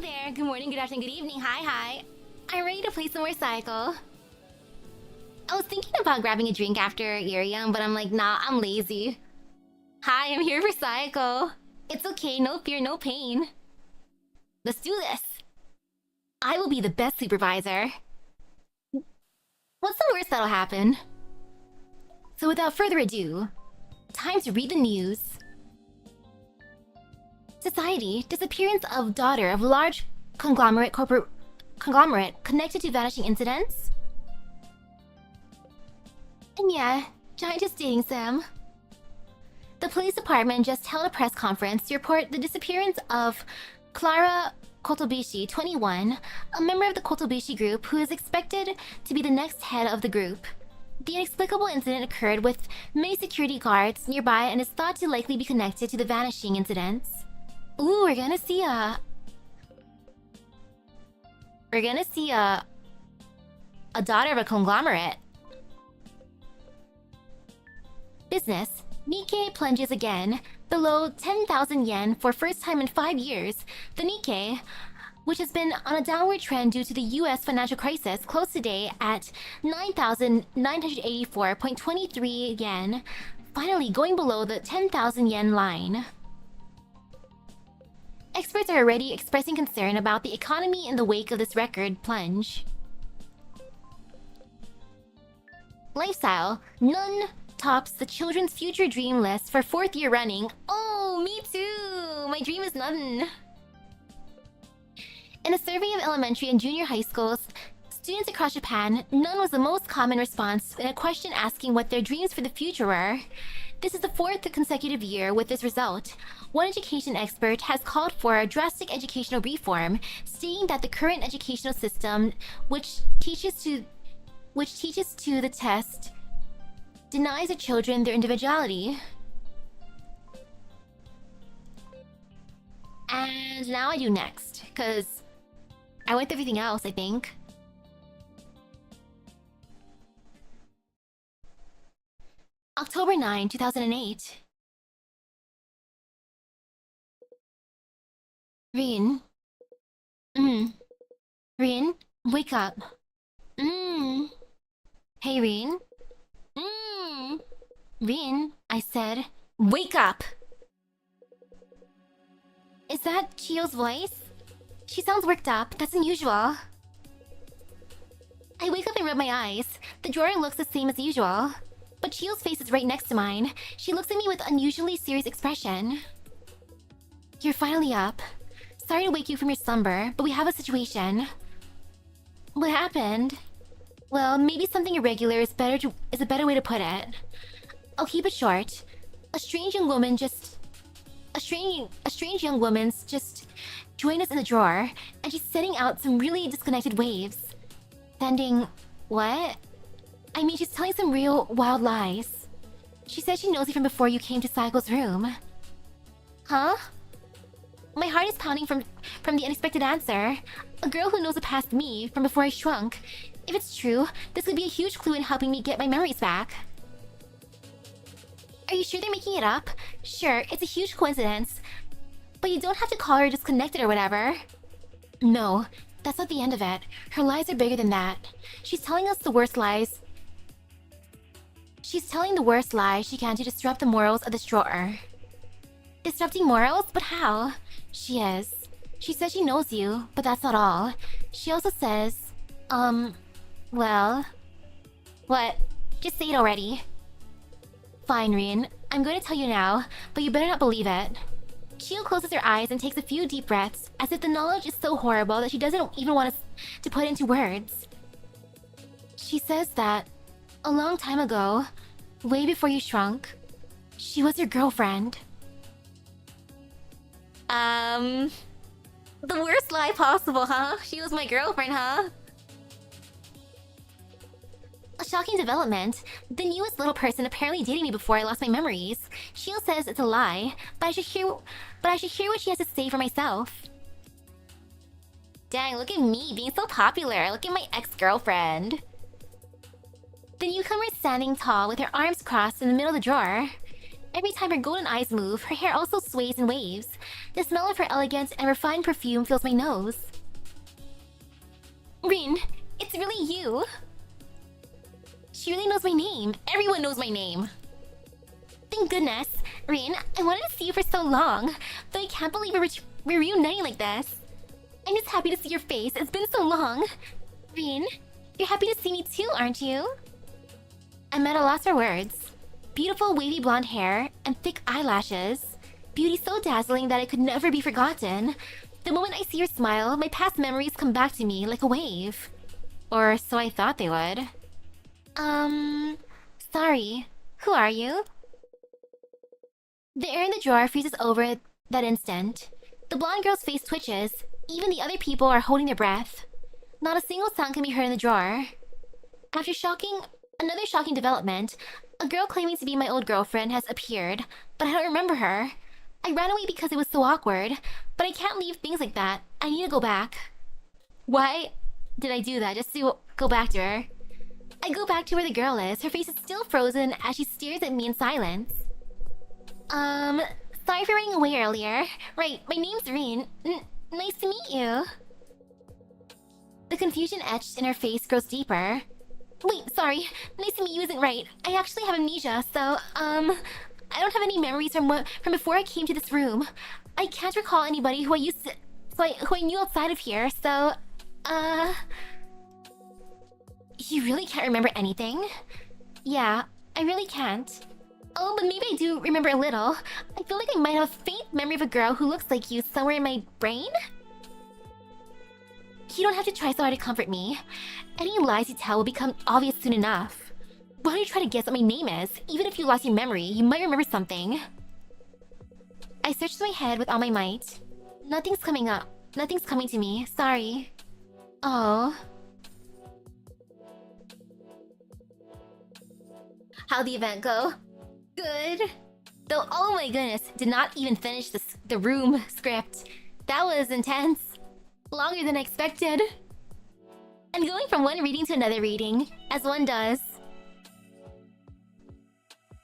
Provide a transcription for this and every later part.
there! Good morning, good afternoon, good evening, hi! I'm ready to play some more SAEKO. I was thinking about grabbing a drink after Irium, but I'm like, nah, I'm lazy. Hi, I'm here for SAEKO. It's okay, no fear, no pain. Let's do this! I will be the best supervisor. What's the worst that'll happen? So without further ado, time to read the news. Society, disappearance of daughter of large conglomerate connected to vanishing incidents. And yeah, Giantess dating sim. The police department just held a press conference to report the disappearance of Clara Kotobushi, 21, a member of the Kotobushi group who is expected to be the next head of the group. The inexplicable incident occurred with many security guards nearby and is thought to likely be connected to the vanishing incidents. Ooh, we're gonna see a daughter of a conglomerate. Business. Nikkei plunges again, below 10,000 yen for first time in 5 years. The Nikkei, which has been on a downward trend due to the US financial crisis, closed today at 9,984.23 yen, finally going below the 10,000 yen line. Experts are already expressing concern about the economy in the wake of this record plunge. Lifestyle. None tops the children's future dream list for 4th year running. Oh, me too! My dream is none. In a survey of elementary and junior high schools, students across Japan, none was the most common response in a question asking what their dreams for the future were. This is the 4th consecutive year with this result. One education expert has called for a drastic educational reform, stating that the current educational system, which teaches to the test, denies the children their individuality. And now I do next, because I went through everything else, I think. October 9, 2008. Rin. Rin, wake up. Hey, Rin. Rin, I said, wake up! Is that Chio's voice? She sounds worked up. That's unusual. I wake up and rub my eyes. The drawer looks the same as usual. But Chio's face is right next to mine. She looks at me with unusually serious expression. You're finally up. Sorry to wake you from your slumber, but we have a situation. What happened? Well, maybe something irregular is a better way to put it. I'll keep it short. A strange young woman's just joined us in the drawer, and she's setting out some really disconnected waves. Sending... what? I mean, she's telling some real wild lies. She said she knows you from before you came to SAEKO's room. Huh? My heart is pounding from the unexpected answer. A girl who knows the past me from before I shrunk. If it's true, this would be a huge clue in helping me get my memories back. Are you sure they're making it up? Sure, it's a huge coincidence. But you don't have to call her disconnected or whatever. No, that's not the end of it. Her lies are bigger than that. She's telling us the worst lies. She's telling the worst lie she can to disrupt the morals of this drawer. Disrupting morals? But how? She is. She says she knows you, but that's not all. She also says... well... What? Just say it already. Fine, Rin. I'm going to tell you now, but you better not believe it. Chio closes her eyes and takes a few deep breaths, as if the knowledge is so horrible that she doesn't even want to put it into words. She says that... a long time ago, way before you shrunk, she was your girlfriend. The worst lie possible, huh? She was my girlfriend, huh? A shocking development. The newest little person apparently dated me before I lost my memories. Shio says it's a lie, but I should hear what she has to say for myself. Dang, look at me being so popular. Look at my ex-girlfriend. The newcomer is standing tall with her arms crossed in the middle of the drawer. Every time her golden eyes move, her hair also sways and waves. The smell of her elegant and refined perfume fills my nose. Rin, it's really you. She really knows my name. Everyone knows my name. Thank goodness. Rin, I wanted to see you for so long, but I can't believe we're reuniting like this. I'm just happy to see your face. It's been so long. Rin, you're happy to see me too, aren't you? I'm at a loss for words. Beautiful wavy blonde hair and thick eyelashes. Beauty so dazzling that it could never be forgotten. The moment I see your smile, my past memories come back to me like a wave. Or so I thought they would. Sorry. Who are you? The air in the drawer freezes over at that instant. The blonde girl's face twitches. Even the other people are holding their breath. Not a single sound can be heard in the drawer. After another shocking development, a girl claiming to be my old girlfriend has appeared, but I don't remember her. I ran away because it was so awkward, but I can't leave things like that. I need to go back. Why did I do that? Just to go back to her. I go back to where the girl is. Her face is still frozen as she stares at me in silence. Sorry for running away earlier. Right, my name's Rin. Nice to meet you. The confusion etched in her face grows deeper. Wait, sorry. Nice to meet you isn't right. I actually have amnesia, so, I don't have any memories from before I came to this room. I can't recall anybody who I knew outside of here, so, You really can't remember anything? Yeah, I really can't. Oh, but maybe I do remember a little. I feel like I might have a faint memory of a girl who looks like you somewhere in my brain? You don't have to try so hard to comfort me. Any lies you tell will become obvious soon enough. Why don't you try to guess what my name is? Even if you lost your memory, you might remember something. I searched my head with all my might. Nothing's coming up. Nothing's coming to me. Sorry. Oh. How'd the event go? Good. Though, oh my goodness, did not even finish the room script. That was intense. Longer than I expected. And going from one reading to another reading, as one does.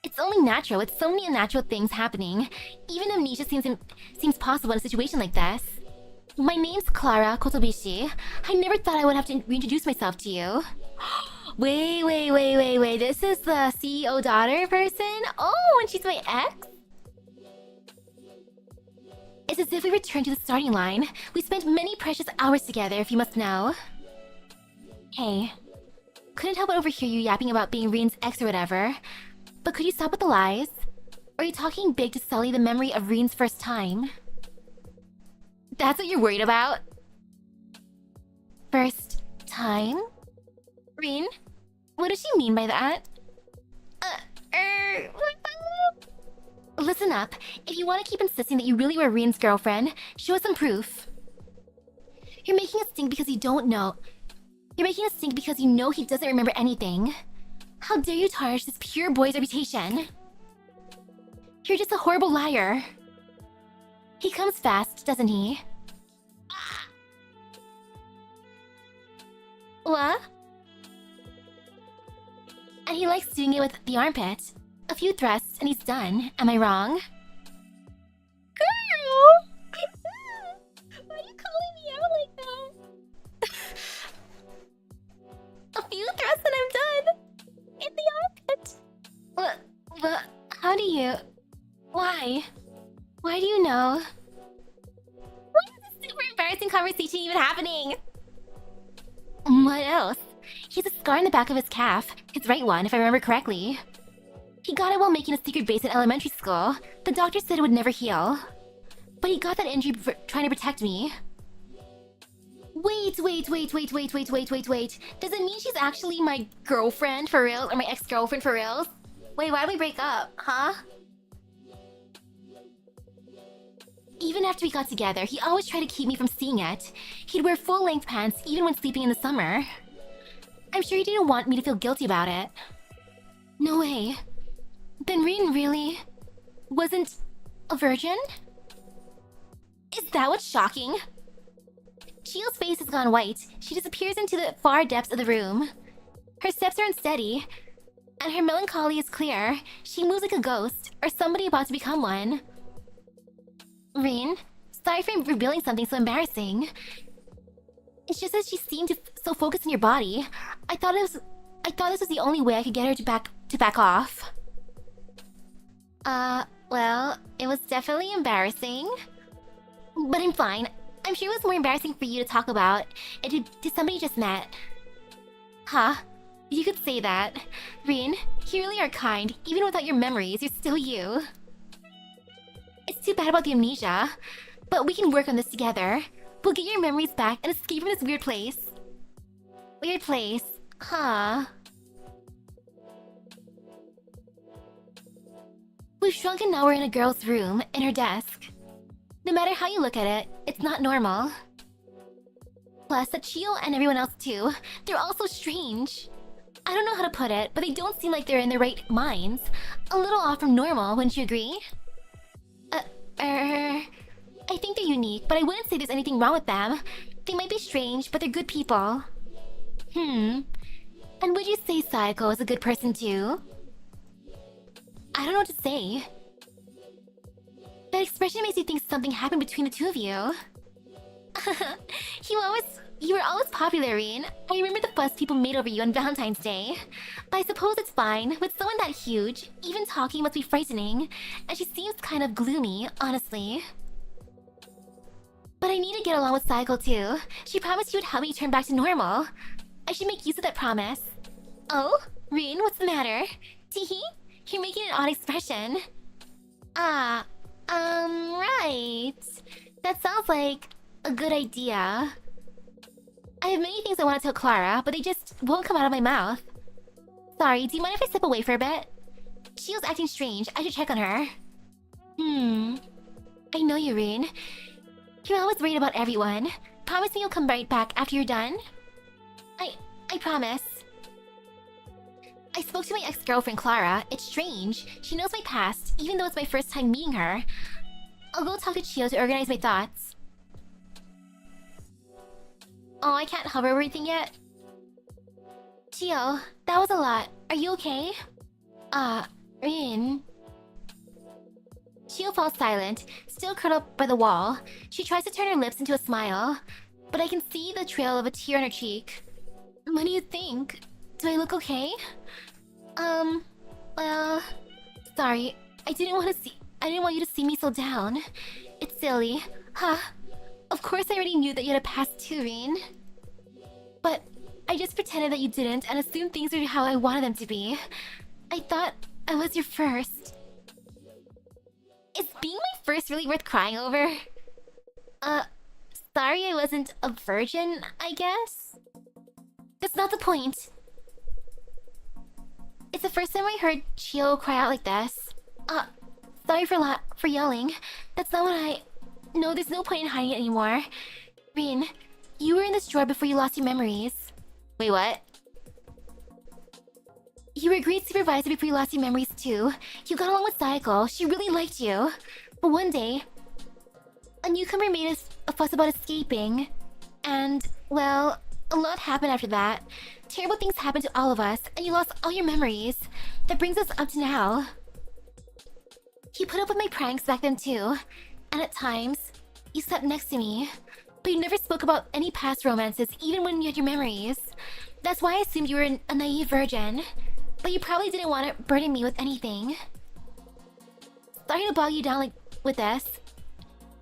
It's only natural with so many unnatural things happening. Even amnesia seems possible in a situation like this. My name's Clara Kotobishi. I never thought I would have to reintroduce myself to you. Wait. This is the CEO daughter person? Oh, and she's my ex? It's as if we returned to the starting line. We spent many precious hours together, if you must know. Hey. Couldn't help but overhear you yapping about being Rin's ex or whatever. But could you stop with the lies? Or are you talking big to sully the memory of Rin's first time? That's what you're worried about? First time? Rin? What does she mean by that? Listen up. If you want to keep insisting that you really were Rin's girlfriend, show us some proof. You're making us think because you don't know. You're making us think because you know he doesn't remember anything. How dare you tarnish this pure boy's reputation? You're just a horrible liar. He comes fast, doesn't he? What? And he likes doing it with the armpit. A few thrusts and he's done. Am I wrong? Girl! Why are you calling me out like that? A few thrusts and I'm done! In the armpit! But how do you... Why? Why do you know? Why is this super embarrassing conversation even happening? What else? He has a scar in the back of his calf. His right one, if I remember correctly. He got it while making a secret base in elementary school. The doctor said it would never heal. But he got that injury trying to protect me. Wait. Does it mean she's actually my girlfriend for real? Or my ex-girlfriend for real? Wait, why'd we break up? Huh? Even after we got together, he always tried to keep me from seeing it. He'd wear full-length pants even when sleeping in the summer. I'm sure he didn't want me to feel guilty about it. No way. Then Rin really... wasn't... a virgin? Is that what's shocking? Chio's face has gone white. She disappears into the far depths of the room. Her steps are unsteady. And her melancholy is clear. She moves like a ghost, or somebody about to become one. Rin, sorry for revealing something so embarrassing. It's just that she seemed so focused on your body. I thought this was the only way I could get her to back off. Well, it was definitely embarrassing. But I'm fine. I'm sure it was more embarrassing for you to talk about. And to somebody you just met. Huh? You could say that. Rin, you really are kind. Even without your memories, you're still you. It's too bad about the amnesia. But we can work on this together. We'll get your memories back and escape from this weird place. Weird place. Huh? We've shrunk and now we're in a girl's room, in her desk. No matter how you look at it, it's not normal. Plus, Chio and everyone else too, they're all so strange. I don't know how to put it, but they don't seem like they're in their right minds. A little off from normal, wouldn't you agree? I think they're unique, but I wouldn't say there's anything wrong with them. They might be strange, but they're good people. And would you say SAEKO is a good person too? I don't know what to say. That expression makes you think something happened between the two of you. You were always popular, Rin. I remember the fuss people made over you on Valentine's Day. But I suppose it's fine. With someone that huge, even talking must be frightening. And she seems kind of gloomy, honestly. But I need to get along with SAEKO too. She promised she would help me turn back to normal. I should make use of that promise. Oh? Rin, what's the matter? Teehee? You're making an odd expression. Right. That sounds like a good idea. I have many things I want to tell Clara, but they just won't come out of my mouth. Sorry, do you mind if I step away for a bit? Chio's acting strange. I should check on her. I know you, Rin. You're always worried about everyone. Promise me you'll come right back after you're done? I promise. I spoke to my ex-girlfriend Clara. It's strange. She knows my past, even though it's my first time meeting her. I'll go talk to Chio to organize my thoughts. Oh, I can't hover everything yet. Chio, that was a lot. Are you okay? Rin. Chio falls silent, still curled up by the wall. She tries to turn her lips into a smile, but I can see the trail of a tear on her cheek. What do you think? Do I look okay? Well... Sorry, I didn't want you to see me so down. It's silly. Huh? Of course I already knew that you had a past too, Rin. But I just pretended that you didn't and assumed things were how I wanted them to be. I thought I was your first. Is being my first really worth crying over? Sorry I wasn't a virgin, I guess? That's not the point. It's the first time I heard Chio cry out like this. Sorry for yelling. That's not what I... No, there's no point in hiding it anymore. Rin, you were in this drawer before you lost your memories. Wait, what? You were a great supervisor before you lost your memories too. You got along with SAEKO. She really liked you. But one day, a newcomer made a fuss about escaping. And, well, a lot happened after that. Terrible things happened to all of us, and you lost all your memories. That brings us up to now. You put up with my pranks back then too. And at times, you slept next to me. But you never spoke about any past romances, even when you had your memories. That's why I assumed you were a naive virgin. But you probably didn't want to burden me with anything. Sorry to bog you down with this.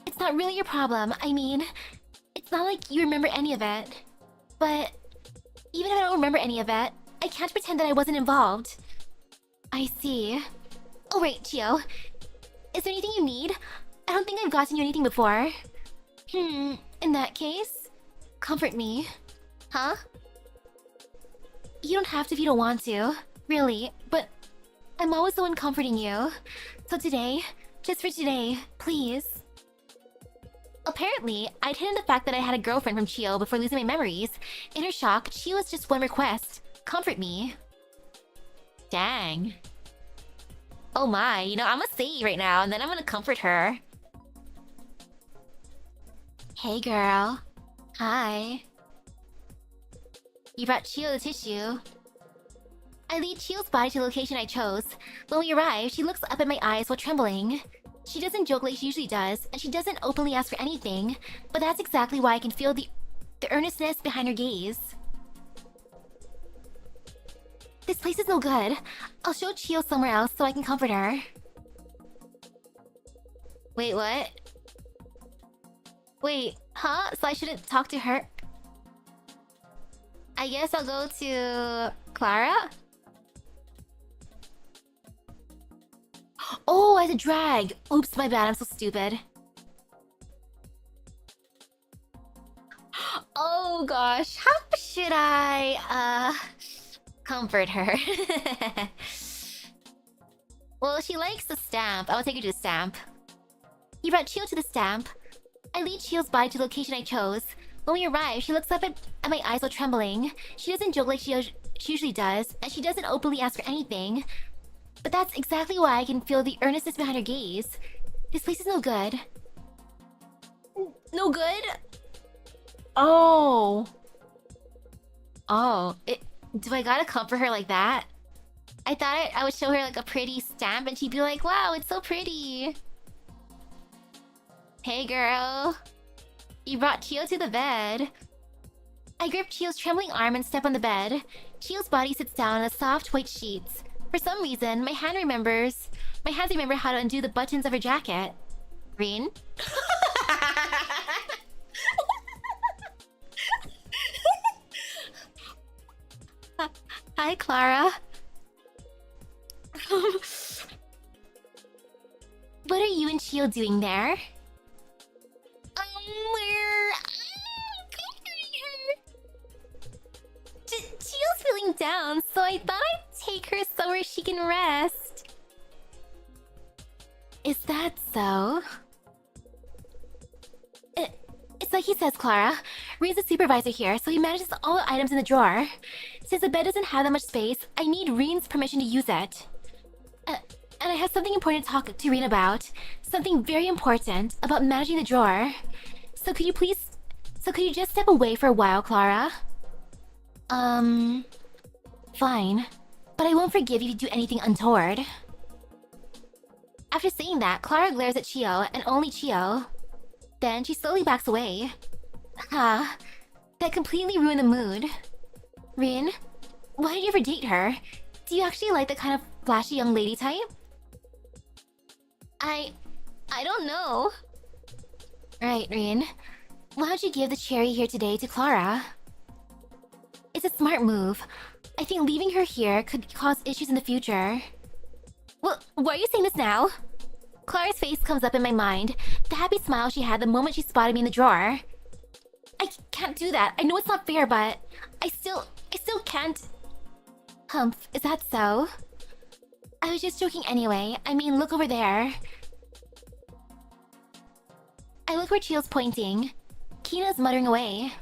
It's not really your problem. I mean, it's not like you remember any of it. But even if I don't remember any of it, I can't pretend that I wasn't involved. I see. Oh wait, Chio. Is there anything you need? I don't think I've gotten you anything before. In that case, comfort me. Huh? You don't have to if you don't want to. Really, but I'm always the one comforting you. So today, just for today, please. Apparently, I'd hidden the fact that I had a girlfriend from Chio before losing my memories. In her shock, Chio's just one request. Comfort me. Dang. Oh my, I'm gonna say right now, and then I'm gonna comfort her. Hey girl. Hi. You brought Chio the tissue. I lead Chio's body to the location I chose. When we arrive, she looks up at my eyes while trembling. She doesn't joke like she usually does, and she doesn't openly ask for anything, but that's exactly why I can feel the earnestness behind her gaze. This place is no good. I'll show Chio somewhere else so I can comfort her. Wait, what? Wait, huh? So I shouldn't talk to her? I guess I'll go to Clara? Oh, as a drag! Oops, my bad, I'm so stupid. Oh gosh, how should I, comfort her? Well, she likes the stamp. I'll take her to the stamp. He brought Chio to the stamp. I lead Chio's body to the location I chose. When we arrive, she looks up at my eyes while trembling. She doesn't joke like she usually does, and she doesn't openly ask for anything. But that's exactly why I can feel the earnestness behind her gaze. This place is no good. No good? Oh. Oh. Do I gotta comfort her like that? I thought I would show her like a pretty stamp and she'd be like, wow, it's so pretty. Hey girl. You brought Chio to the bed. I grip Chio's trembling arm and step on the bed. Chio's body sits down on the soft white sheets. For some reason, my hands remember how to undo the buttons of her jacket. Rin? Hi, Clara. What are you and Chio doing there? We're comforting her. Chio's feeling down, so I thought I'd take her somewhere she can rest. Is that so? It's like he says, Clara. Rin's the supervisor here, so he manages all the items in the drawer. Since the bed doesn't have that much space, I need Rin's permission to use it. And I have something important to talk to Rin about. Something very important about managing the drawer. So could you just step away for a while, Clara? Fine. But I won't forgive you if you do anything untoward. After saying that, Clara glares at Chio, and only Chio. Then she slowly backs away. Ah, that completely ruined the mood. Rin, why did you ever date her? Do you actually like the kind of flashy young lady type? I don't know. Right, Rin. Why don't you give the cherry here today to Clara? It's a smart move. I think leaving her here could cause issues in the future. Well, why are you saying this now? Clara's face comes up in my mind. The happy smile she had the moment she spotted me in the drawer. I can't do that. I know it's not fair, but I still can't. Humph, is that so? I was just joking anyway. I mean, look over there. I look where Chio's pointing. Kina's muttering away.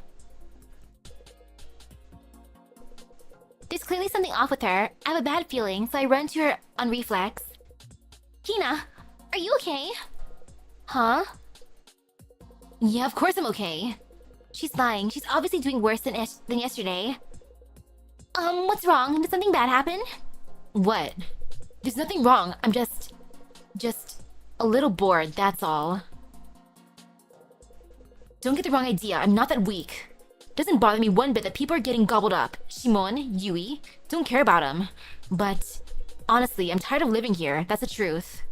There's clearly something off with her. I have a bad feeling, so I run to her on reflex. Kina, are you okay? Huh? Yeah, of course I'm okay. She's lying. She's obviously doing worse than yesterday. What's wrong? Did something bad happen? What? There's nothing wrong. I'm just a little bored, that's all. Don't get the wrong idea. I'm not that weak. Doesn't bother me one bit that people are getting gobbled up. Shimon, Yui, don't care about them. But honestly, I'm tired of living here. That's the truth.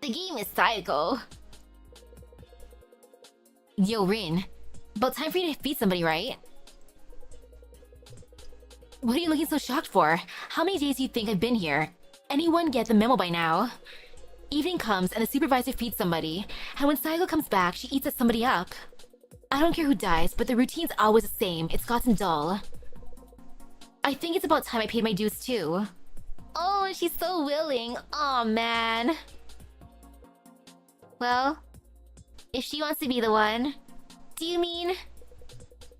The game is SAEKO. Yo, Rin. About time for you to defeat somebody, right? What are you looking so shocked for? How many days do you think I've been here? Anyone get the memo by now? Evening comes and the supervisor feeds somebody, and when SAEKO comes back, she eats somebody up. I don't care who dies, but the routine's always the same. It's gotten dull. I think it's about time I paid my dues too. Oh, she's so willing. Aw, man. Well, if she wants to be the one, do you mean?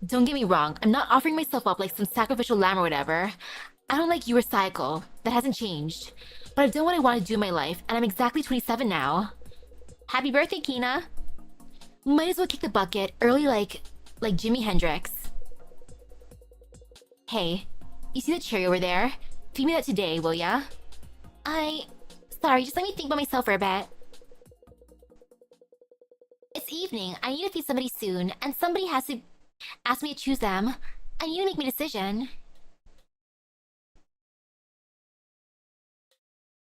Don't get me wrong, I'm not offering myself up like some sacrificial lamb or whatever. I don't like you or SAEKO. That hasn't changed. But I've done what I want to do in my life, and I'm exactly 27 now. Happy birthday, Kina. Might as well kick the bucket early like Jimi Hendrix. Hey, you see the cherry over there? Feed me that today, will ya? Sorry, just let me think by myself for a bit. It's evening. I need to feed somebody soon, and somebody has to ask me to choose them. I need to make my decision.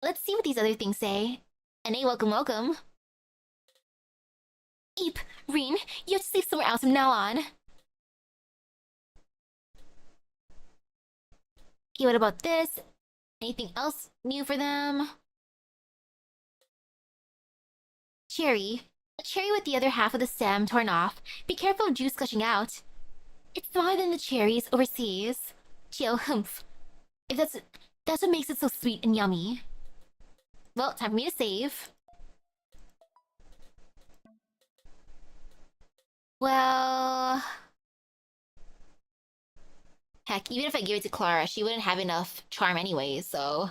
Let's see what these other things say. And hey, welcome, welcome. Eep, Rin, you have to sleep somewhere else from now on. Okay, what about this? Anything else new for them? Cherry. A cherry with the other half of the stem torn off. Be careful of juice gushing out. It's smaller than the cherries overseas. Chill, humph. If that's what makes it so sweet and yummy. Well, time for me to save. Well... Heck, even if I give it to Clara, she wouldn't have enough charm anyway, so...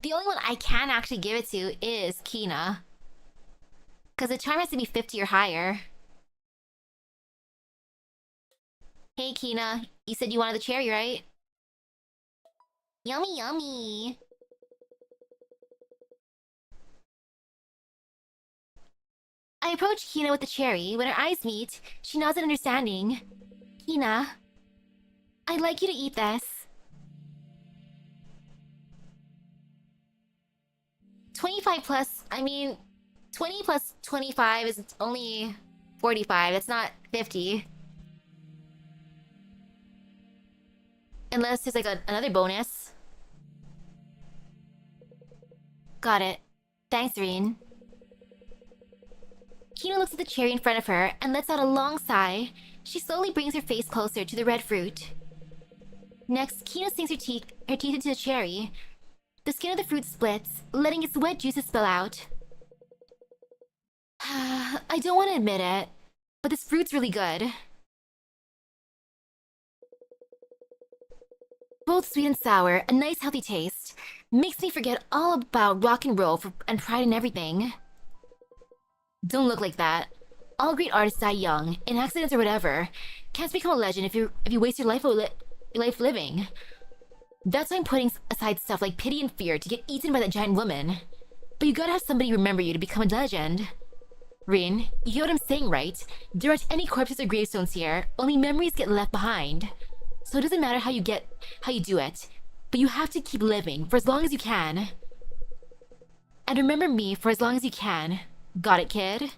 The only one I can actually give it to is Kina. Because the charm has to be 50 or higher. Hey, Kina. You said you wanted the cherry, right? Yummy, yummy. I approach Kina with the cherry. When our eyes meet, she nods in understanding. Kina, I'd like you to eat this. 25 plus, I mean, 20 plus 25 is only 45. That's not 50. Unless there's like another bonus. Got it. Thanks, Rin. Kina looks at the cherry in front of her and lets out a long sigh. She slowly brings her face closer to the red fruit. Next, Kina sinks her teeth into the cherry. The skin of the fruit splits, letting its wet juices spill out. I don't want to admit it, but this fruit's really good. Both sweet and sour, a nice healthy taste. Makes me forget all about rock and roll and pride and everything. Don't look like that. All great artists die young, in accidents or whatever. Can't become a legend if you waste your life living. That's why I'm putting aside stuff like pity and fear to get eaten by that giant woman. But you gotta have somebody remember you to become a legend. Rin, you hear what I'm saying, right? There aren't any corpses or gravestones here. Only memories get left behind. So it doesn't matter how you do it. But you have to keep living for as long as you can. And remember me for as long as you can. Got it, kid?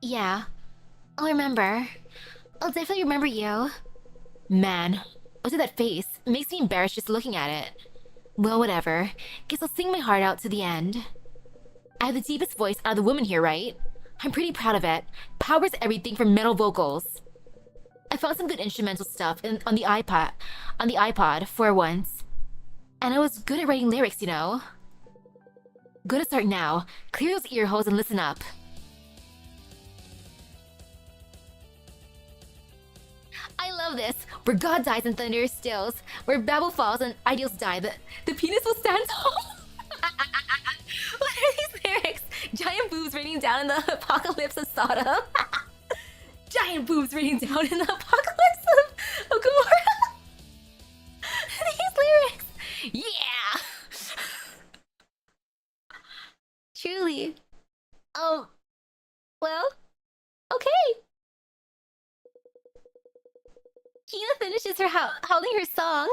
Yeah. I'll remember. I'll definitely remember you. Man, what's with that face? It makes me embarrassed just looking at it. Well, whatever. Guess I'll sing my heart out to the end. I have the deepest voice out of the women here, right? I'm pretty proud of it. Power's everything for metal vocals. I found some good instrumental stuff on the iPod for once. And I was good at writing lyrics, you know? Good to start now. Clear those ear holes and listen up. I love this. Where God dies and thunder stills. Where Babel falls and ideals die. The penis will stand tall. What are these lyrics? Giant boobs raining down in the apocalypse of Sodom. Giant boobs raining down in the apocalypse of Gomorrah. These lyrics. Yeah. Truly. Well, okay. Kina finishes her howling her song,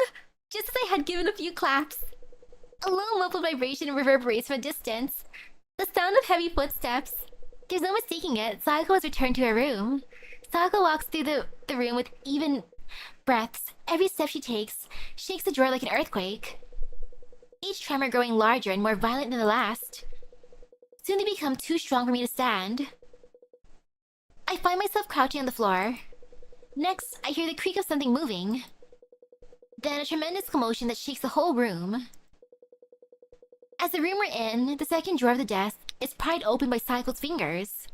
just as I had given a few claps. A low muffled vibration reverberates from a distance. The sound of heavy footsteps. There's no mistaking it. SAEKO has returned to her room. SAEKO walks through the room with even breaths. Every step she takes shakes the drawer like an earthquake. Each tremor growing larger and more violent than the last. Soon they become too strong for me to stand. I find myself crouching on the floor. Next, I hear the creak of something moving. Then a tremendous commotion that shakes the whole room. As the room we're in, the second drawer of the desk is pried open by SAEKO's fingers.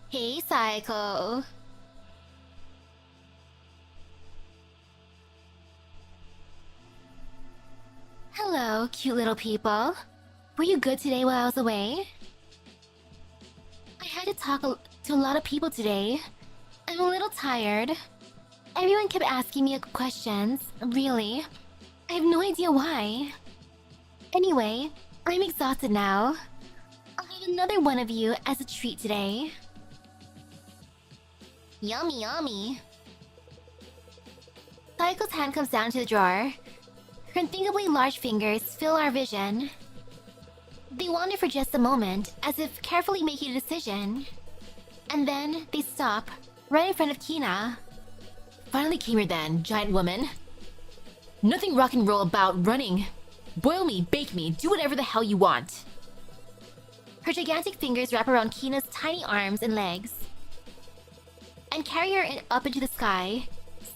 Hey, SAEKO. Hello, cute little people. Were you good today while I was away? I had to talk to a lot of people today. I'm a little tired. Everyone kept asking me questions. Really? I have no idea why. Anyway, I'm exhausted now. I'll have another one of you as a treat today. Yummy, yummy. Saeko's hand comes down to the drawer. Her unthinkably large fingers fill our vision. They wander for just a moment, as if carefully making a decision. And then they stop, right in front of Kina. Finally came here then, giant woman. Nothing rock and roll about running. Boil me, bake me, do whatever the hell you want. Her gigantic fingers wrap around Kina's tiny arms and legs and carry her up into the sky.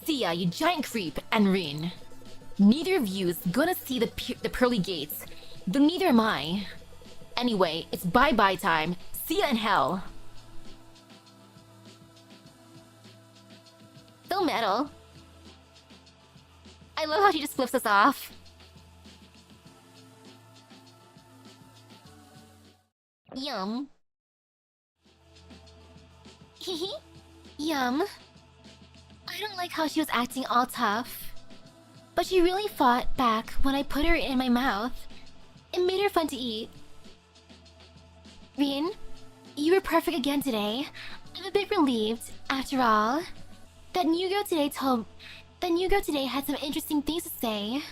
See ya, you giant creep, and Rin. Neither of you's gonna see the pearly gates, though neither am I. Anyway, it's bye-bye time. See ya in hell. So metal. I love how she just flips us off. Yum. Hehe. Yum. I don't like how she was acting all tough. But she really fought back when I put her in my mouth. It made her fun to eat. Rin, you were perfect again today. I'm a bit relieved, after all. That new girl today had some interesting things to say.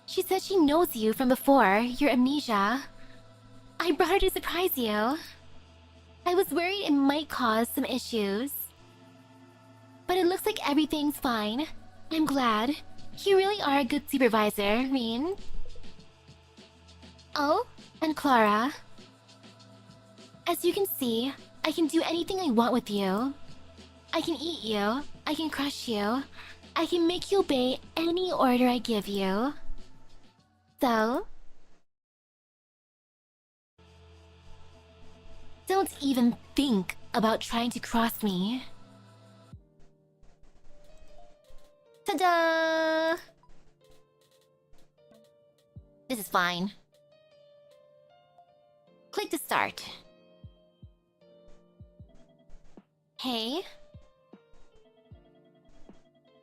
She said she knows you from before, your amnesia. I brought her to surprise you. I was worried it might cause some issues. But it looks like everything's fine. I'm glad. You really are a good supervisor, Rin. Oh, and Clara. As you can see, I can do anything I want with you. I can eat you, I can crush you, I can make you obey any order I give you. So... don't even think about trying to cross me. Ta-da! This is fine. Click to start. Hey?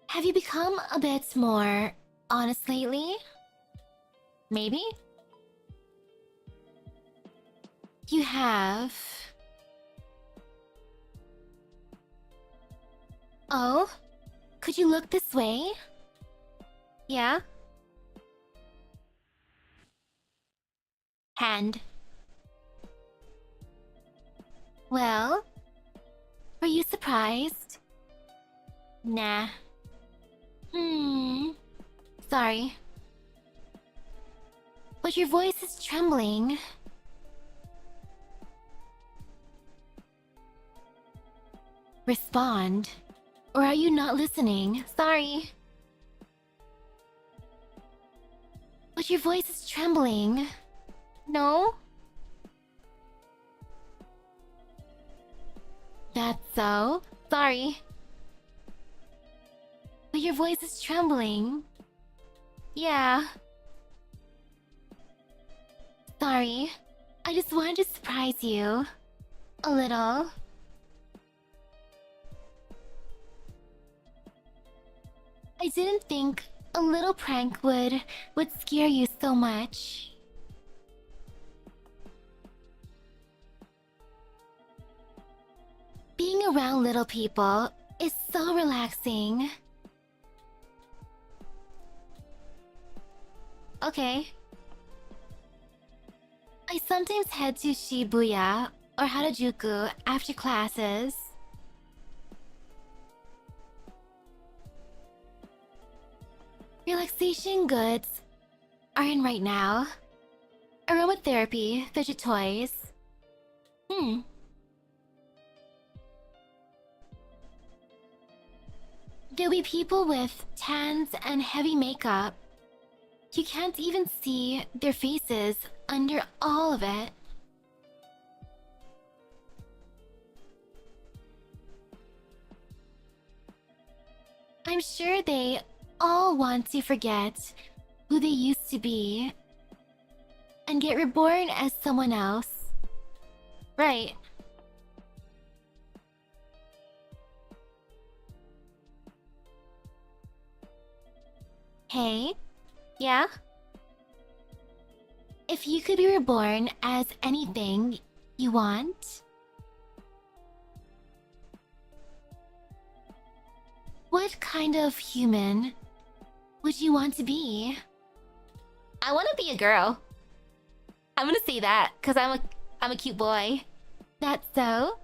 Have you become a bit more honest lately? Maybe? You have... Oh? Could you look this way? Yeah? Hand. Well? Were you surprised? Nah. Sorry. But your voice is trembling. Respond. Or are you not listening? Sorry. But your voice is trembling. No? That's so? Sorry. But your voice is trembling. Yeah. Sorry. I just wanted to surprise you. A little. I didn't think a little prank would scare you so much. Being around little people is so relaxing. Okay. I sometimes head to Shibuya or Harajuku after classes. Relaxation goods are in right now. Aromatherapy, fidget toys. There'll be people with tans and heavy makeup. You can't even see their faces under all of it. I'm sure they all want to forget who they used to be and get reborn as someone else. Right. Hey? Yeah? If you could be reborn as anything you want, what kind of human would you want to be? I want to be a girl. I'm gonna say that because I'm a cute boy. That's so?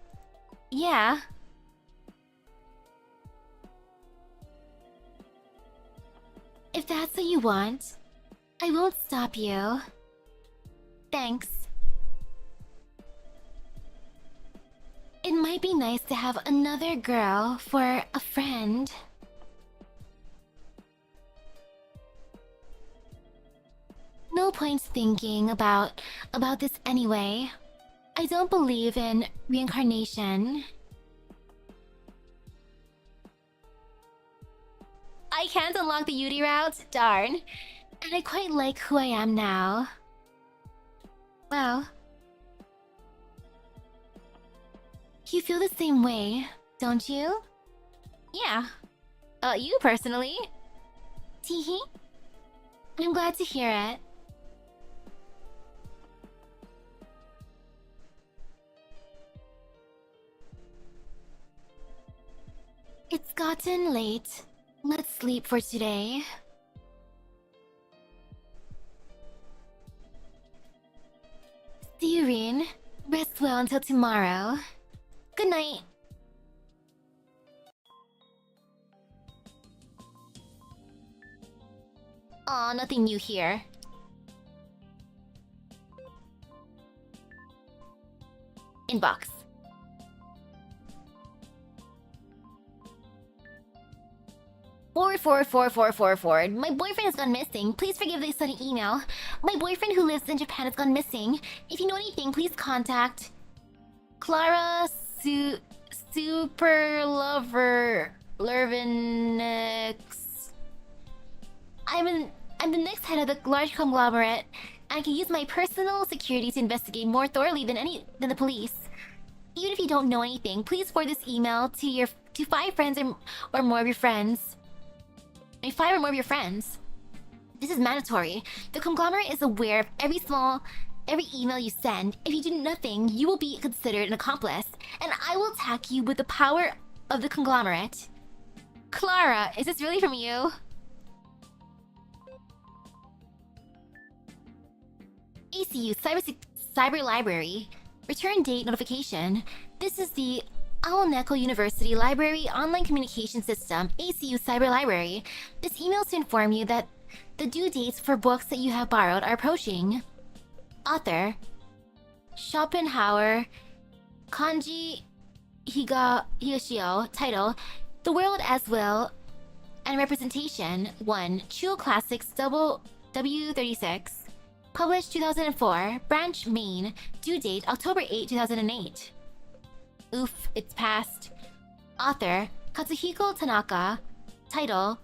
Yeah. If that's what you want, I won't stop you. Thanks. It might be nice to have another girl for a friend. No point thinking about this anyway. I don't believe in reincarnation. I can't unlock the Yuri route? Darn. And I quite like who I am now. Well... You feel the same way, don't you? Yeah. You personally? Teehee? I'm glad to hear it. It's gotten late. Let's sleep for today. See you, Rin. Rest well until tomorrow. Good night. Aw, nothing new here. Inbox. Forward. My boyfriend has gone missing. Please forgive this sudden email. My boyfriend who lives in Japan has gone missing. If you know anything, please contact Clara Super Lover Lervinix. I'm the next head of the large conglomerate, and I can use my personal security to investigate more thoroughly than the police. Even if you don't know anything, please forward this email to 5 friends or more of your friends. I mean, 5 or more of your friends. This is mandatory. The conglomerate is aware of every email you send. If you do nothing, you will be considered an accomplice, and I will attack you with the power of the conglomerate. Clara, is this really from you? ACU Cyber Library. Return date notification. This is the Aoneko University Library Online Communication System, ACU Cyber Library. This email is to inform you that the due dates for books that you have borrowed are approaching. Author Schopenhauer Kanji Higashio. Title The World as Will and Representation 1 Chuo Classics W36. Published 2004. Branch Main. Due date October 8, 2008. Oof, it's past. Author Katsuhiko Tanaka. Title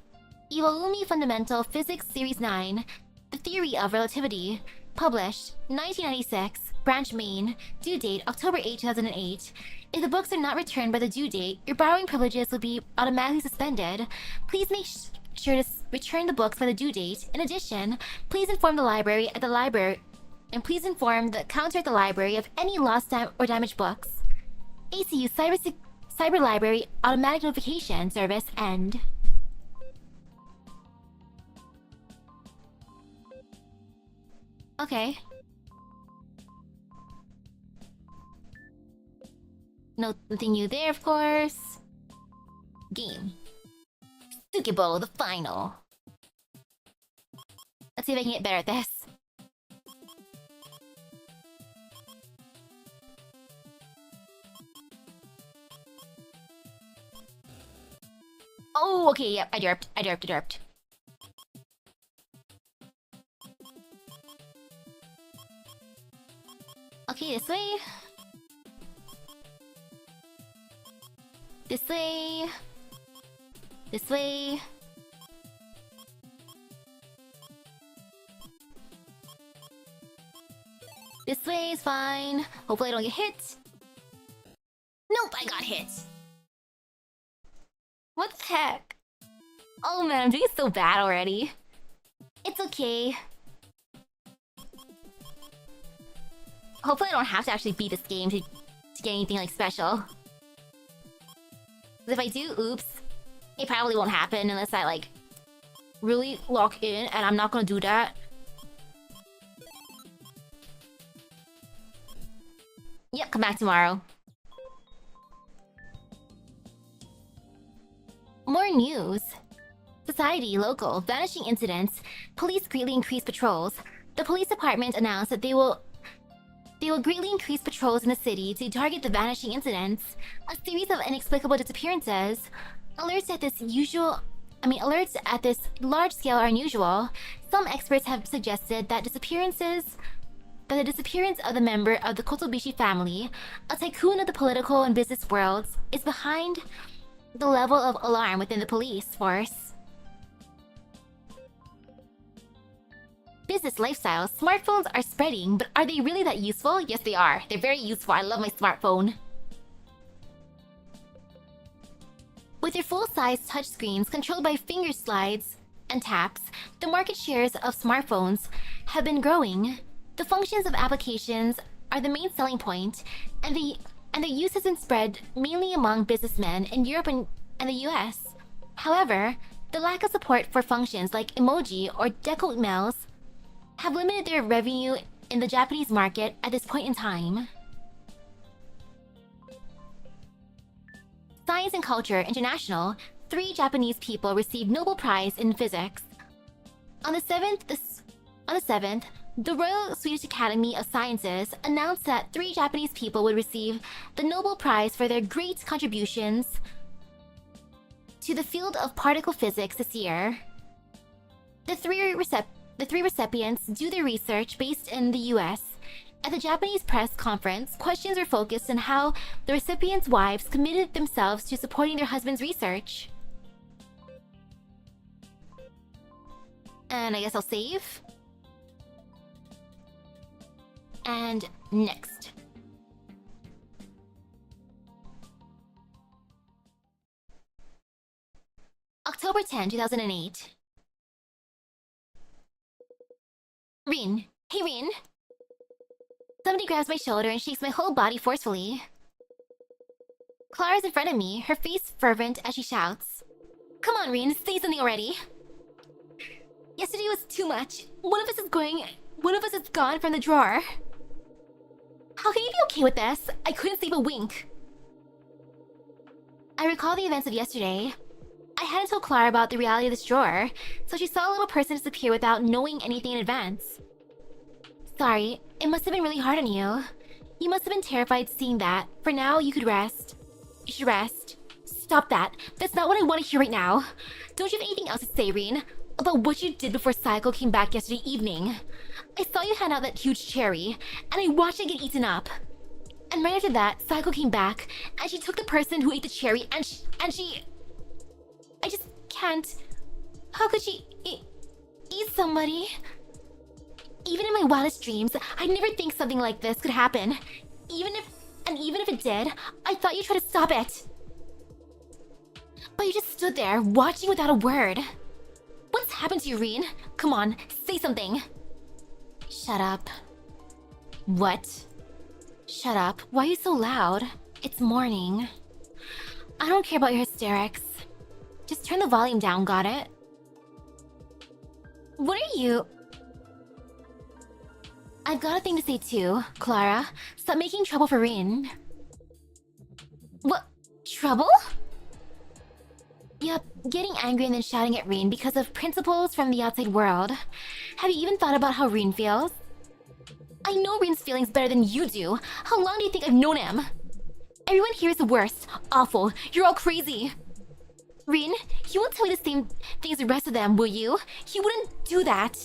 Iwaumi Fundamental Physics Series 9 The Theory of Relativity. Published 1996. Branch Main. Due date October 8, 2008. If the books are not returned by the due date, your borrowing privileges will be automatically suspended. Please make sure to return the books by the due date. In addition, please inform the library and please inform the counter at the library of any lost or damaged books. ACU Cyber Library Automatic Notification Service End. Okay. Nothing new there, of course. Game. Tsukebo, the final. Let's see if I can get better at this. Oh, okay, yep, I derped. Okay, this way. This way. This way. This way is fine. Hopefully I don't get hit. Nope, I got hit. What the heck? Oh man, I'm doing so bad already. It's okay. Hopefully I don't have to actually beat this game to get anything like special. 'Cause if I do, oops, it probably won't happen unless I like really lock in, and I'm not gonna do that. Yep, come back tomorrow. More news. Society, local, vanishing incidents. Police greatly increase patrols. The police department announced that they will greatly increase patrols in the city to target the vanishing incidents. A series of inexplicable disappearances. Alerts at this large scale are unusual. Some experts have suggested that the disappearance of the member of the Kotobushi family, a tycoon of the political and business worlds, is behind the level of alarm within the police force. Business lifestyles. Smartphones are spreading, but are they really that useful? Yes, they are. They're very useful. I love my smartphone. With their full-size touchscreens controlled by finger slides and taps, the market shares of smartphones have been growing. The functions of applications are the main selling point, and their use has been spread mainly among businessmen in Europe and the US. However, the lack of support for functions like emoji or deco emails have limited their revenue in the Japanese market at this point in time. Science and Culture International, 3 Japanese people received Nobel Prize in Physics. On the 7th, the Royal Swedish Academy of Sciences announced that 3 Japanese people would receive the Nobel Prize for their great contributions to the field of particle physics this year. The three recipients do their research based in the US. At the Japanese press conference, questions were focused on how the recipients' wives committed themselves to supporting their husbands' research. And I guess I'll save. And next. October 10, 2008. Rin. Hey, Rin. Somebody grabs my shoulder and shakes my whole body forcefully. Clara's in front of me, her face fervent as she shouts. Come on, Rin, say something already. Yesterday was too much. One of us is gone from the drawer. How can you be okay with this? I couldn't sleep a wink. I recall the events of yesterday. I hadn't told Clara about the reality of this drawer, so she saw a little person disappear without knowing anything in advance. Sorry, it must have been really hard on you. You must have been terrified seeing that. For now, you could rest. You should rest. Stop that. That's not what I want to hear right now. Don't you have anything else to say, Rin? About what you did before SAEKO came back yesterday evening. I saw you hand out that huge cherry, and I watched it get eaten up. And right after that, SAEKO came back, and she took the person who ate the cherry, and she... I just can't... How could she eat somebody? Even in my wildest dreams, I'd never think something like this could happen. Even if it did, I thought you'd try to stop it. But you just stood there, watching without a word. What's happened to you, Rin? Come on, say something. Shut up. What? Shut up. Why are you so loud? It's morning. I don't care about your hysterics. Just turn the volume down, got it? What are you... I've got a thing to say too, Clara. Stop making trouble for Rin. What? Trouble? Yep, getting angry and then shouting at Rin because of principles from the outside world. Have you even thought about how Rin feels? I know Rin's feelings better than you do. How long do you think I've known him? Everyone here is the worst. Awful. You're all crazy. Rin, you won't tell me the same thing as the rest of them, will you? You wouldn't do that.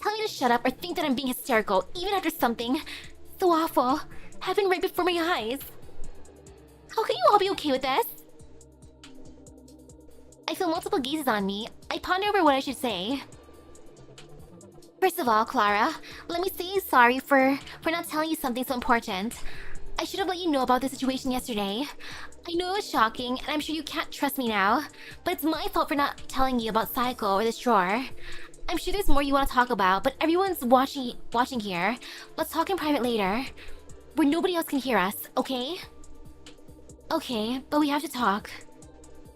Tell me to shut up or think that I'm being hysterical, even after something so awful happened right before my eyes. How can you all be okay with this? I feel multiple gazes on me. I ponder over what I should say. First of all, Clara, let me say sorry for not telling you something so important. I should have let you know about the situation yesterday. I know it was shocking, and I'm sure you can't trust me now, but it's my fault for not telling you about SAEKO or this drawer. I'm sure there's more you want to talk about, but everyone's watching here. Let's talk in private later, where nobody else can hear us, okay? Okay, but we have to talk.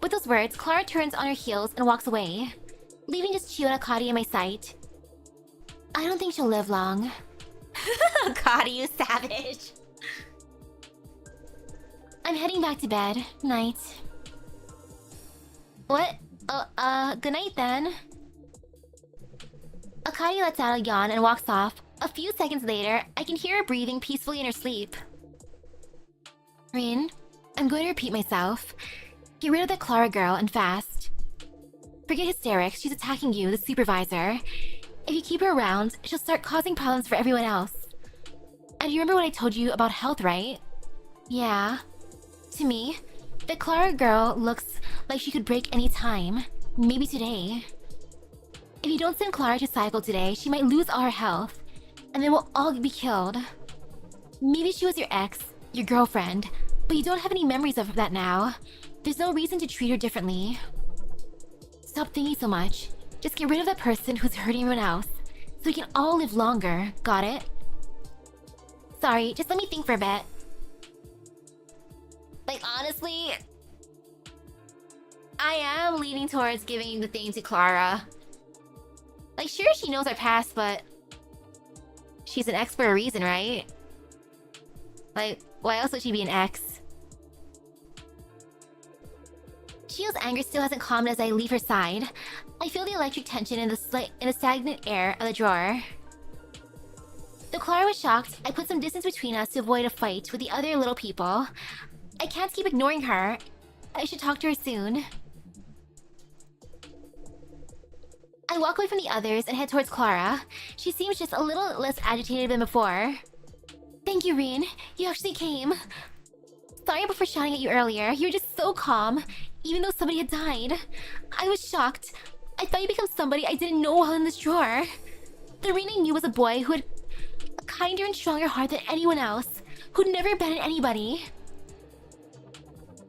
With those words, Clara turns on her heels and walks away, leaving just Chio and Akari in my sight. I don't think she'll live long. Akari, you savage. I'm heading back to bed. Night. What? Good night then. Akari lets out a yawn and walks off. A few seconds later, I can hear her breathing peacefully in her sleep. Rin, I'm going to repeat myself. Get rid of that Clara girl, and fast. Forget hysterics, she's attacking you, the supervisor. If you keep her around, she'll start causing problems for everyone else. And you remember what I told you about health, right? Yeah. To me, the Clara girl looks like she could break any time. Maybe today. If you don't send Clara to SAEKO today, she might lose all her health. And then we'll all be killed. Maybe she was your ex, your girlfriend, but you don't have any memories of that now. There's no reason to treat her differently. Stop thinking so much. Just get rid of that person who's hurting everyone else, so we can all live longer, got it? Sorry, just let me think for a bit. Like, honestly, I am leaning towards giving the thing to Clara. Like, sure, she knows our past, but she's an ex for a reason, right? Like, why else would she be an ex? Chio's anger still hasn't calmed as I leave her side. I feel the electric tension in the stagnant air of the drawer. Though Clara was shocked, I put some distance between us to avoid a fight with the other little people. I can't keep ignoring her. I should talk to her soon. I walk away from the others and head towards Clara. She seems just a little less agitated than before. Thank you, Rin. You actually came. Sorry for shouting at you earlier. You were just so calm, even though somebody had died. I was shocked. I thought you'd become somebody I didn't know while in this drawer. The Rin I knew was a boy who had a kinder and stronger heart than anyone else, who'd never abandoned anybody.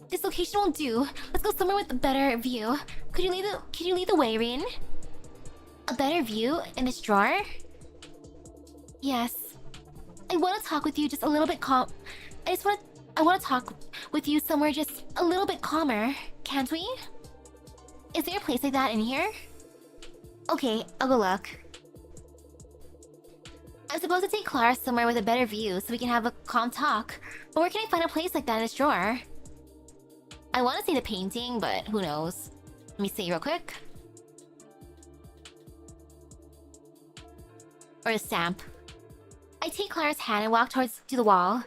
This location won't do. Let's go somewhere with a better view. Could you lead the way, Rin? A better view in this drawer? Yes. I want to talk with you just a little bit I want to talk with you somewhere just a little bit calmer, can't we? Is there a place like that in here? Okay, I'll go look. I'm supposed to take Clara somewhere with a better view so we can have a calm talk. But where can I find a place like that in this drawer? I want to say the painting, but who knows? Let me see real quick. Or a stamp. I take Clara's hand and walk to the wall.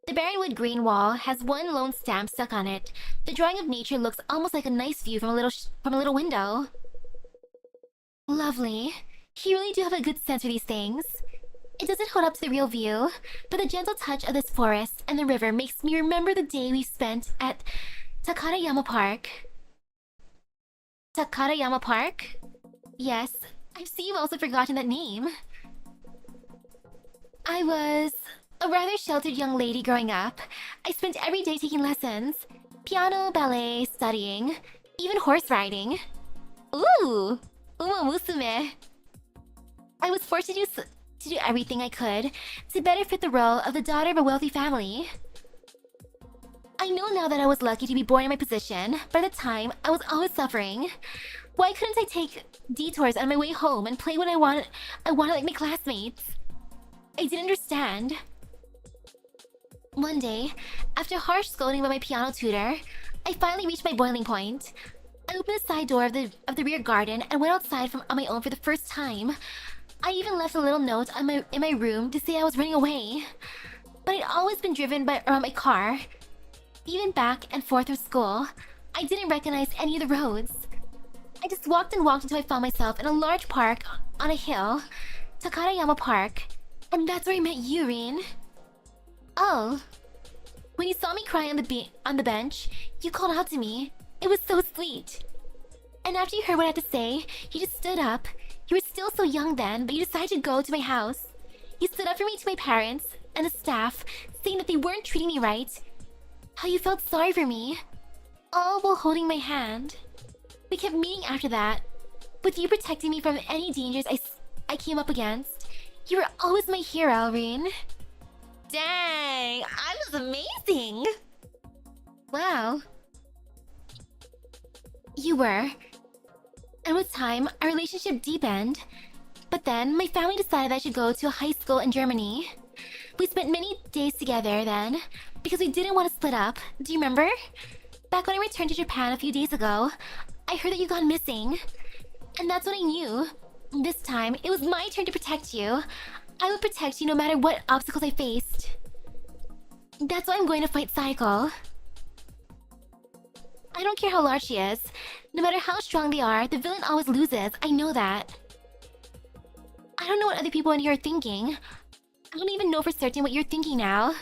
The barrenwood green wall has one lone stamp stuck on it. The drawing of nature looks almost like a nice view from a little window. Lovely. You really do have a good sense for these things. It doesn't hold up to the real view, but the gentle touch of this forest and the river makes me remember the day we spent at Takadayama Park. Takadayama Park? Yes, I see you've also forgotten that name. I was a rather sheltered young lady growing up. I spent every day taking lessons. Piano, ballet, studying, even horse riding. Ooh! Uma musume. I was forced to do everything I could to better fit the role of the daughter of a wealthy family. I know now that I was lucky to be born in my position, but at the time, I was always suffering. Why couldn't I take detours on my way home and play when I wanted like my classmates? I didn't understand. One day, after harsh scolding by my piano tutor, I finally reached my boiling point. I opened the side door of the rear garden and went outside on my own for the first time. I even left a little note in my room to say I was running away. But I'd always been driven around my car. Even back and forth from school, I didn't recognize any of the roads. I just walked and walked until I found myself in a large park on a hill, Takadayama Park, and that's where I met you, Rin. Oh. When you saw me crying on the bench, you called out to me. It was so sweet. And after you heard what I had to say, you just stood up. You were still so young then, but you decided to go to my house. You stood up for me to my parents and the staff, saying that they weren't treating me right. How you felt sorry for me. All while holding my hand. We kept meeting after that. With you protecting me from any dangers I came up against. You were always my hero, Rin. Dang, I was amazing! Wow. You were. And with time, our relationship deepened. But then, my family decided I should go to a high school in Germany. We spent many days together then, because we didn't want to split up. Do you remember? Back when I returned to Japan a few days ago, I heard that you gone missing. And that's when I knew. This time, it was my turn to protect you. I would protect you no matter what obstacles I faced. That's why I'm going to fight SAEKO. I don't care how large she is. No matter how strong they are, the villain always loses. I know that. I don't know what other people in here are thinking. I don't even know for certain what you're thinking now.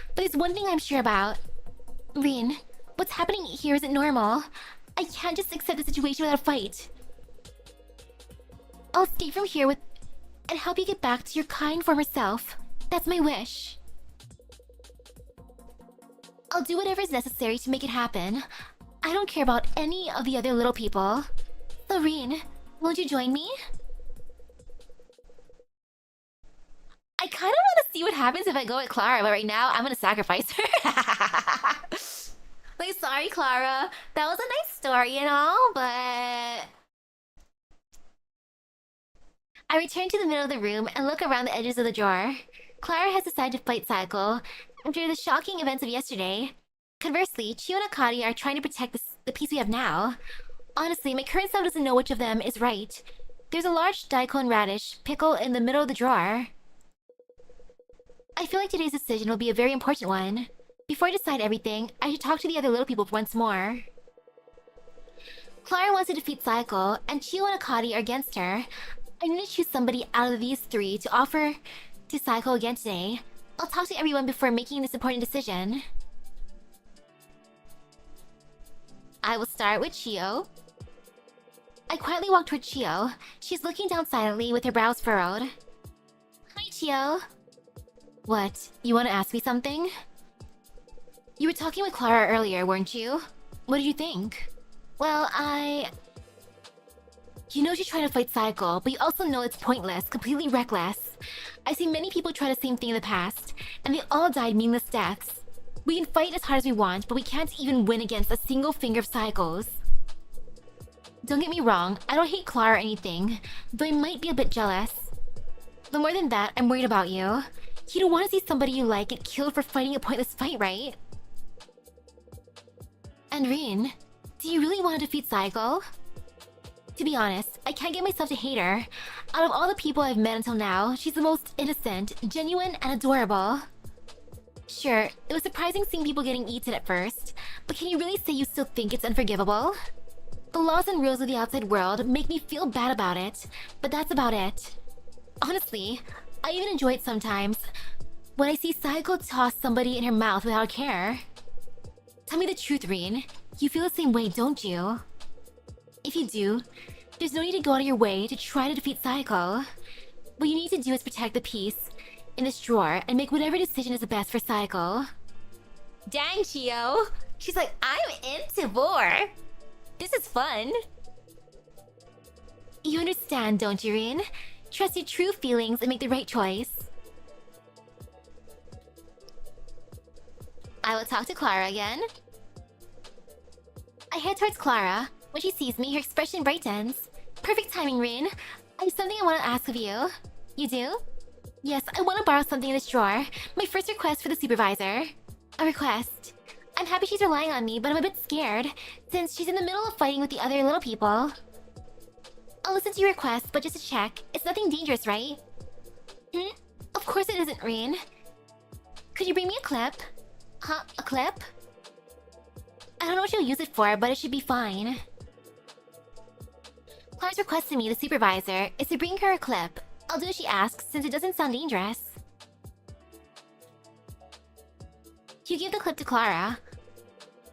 But there's one thing I'm sure about. Rin, what's happening here isn't normal. I can't just accept the situation without a fight. I'll stay from here with... and help you get back to your kind former self. That's my wish. I'll do whatever is necessary to make it happen. I don't care about any of the other little people. So Rin, won't you join me? I kind of want to see what happens if I go with Clara, but right now I'm gonna sacrifice her. Like, sorry, Clara. That was a nice story and all, but... I return to the middle of the room and look around the edges of the drawer. Clara has decided to fight SAEKO after the shocking events of yesterday. Conversely, Chio and Akari are trying to protect the peace we have now. Honestly, my current self doesn't know which of them is right. There's a large daikon radish pickle in the middle of the drawer. I feel like today's decision will be a very important one. Before I decide everything, I should talk to the other little people once more. Clara wants to defeat SAEKO, and Chio and Akari are against her. I need to choose somebody out of these three to offer to SAEKO again today. I'll talk to everyone before making this important decision. I will start with Chio. I quietly walk toward Chio. She's looking down silently with her brows furrowed. Hi, Chio. What? You want to ask me something? You were talking with Clara earlier, weren't you? What did you think? Well, You know she's trying to fight SAEKO, but you also know it's pointless, completely reckless. I've seen many people try the same thing in the past, and they all died meaningless deaths. We can fight as hard as we want, but we can't even win against a single finger of SAEKO's. Don't get me wrong, I don't hate Clara or anything, though I might be a bit jealous. But more than that, I'm worried about you. You don't want to see somebody you like get killed for fighting a pointless fight, right? And Rin, do you really want to defeat SAEKO? To be honest, I can't get myself to hate her. Out of all the people I've met until now, she's the most innocent, genuine, and adorable. Sure, it was surprising seeing people getting eaten at first, but can you really say you still think it's unforgivable? The laws and rules of the outside world make me feel bad about it, but that's about it. Honestly, I even enjoy it sometimes when I see SAEKO toss somebody in her mouth without care. Tell me the truth, Rin. You feel the same way, don't you? If you do, there's no need to go out of your way to try to defeat SAEKO. What you need to do is protect the peace in this drawer and make whatever decision is the best for SAEKO. Dang, Chio. She's like, I'm into war. This is fun. You understand, don't you, Rin? Trust your true feelings and make the right choice. I will talk to Clara again. I head towards Clara. When she sees me, her expression brightens. Perfect timing, Rin. I have something I want to ask of you. You do? Yes, I want to borrow something in this drawer. My first request for the supervisor. A request. I'm happy she's relying on me, but I'm a bit scared, since she's in the middle of fighting with the other little people. I'll listen to your request, but just to check, it's nothing dangerous, right? Of course it isn't, Rin. Could you bring me a clip? Huh? A clip? I don't know what you'll use it for, but it should be fine. Clara's requested me, the supervisor, is to bring her a clip. I'll do as she asks, since it doesn't sound dangerous. You give the clip to Clara.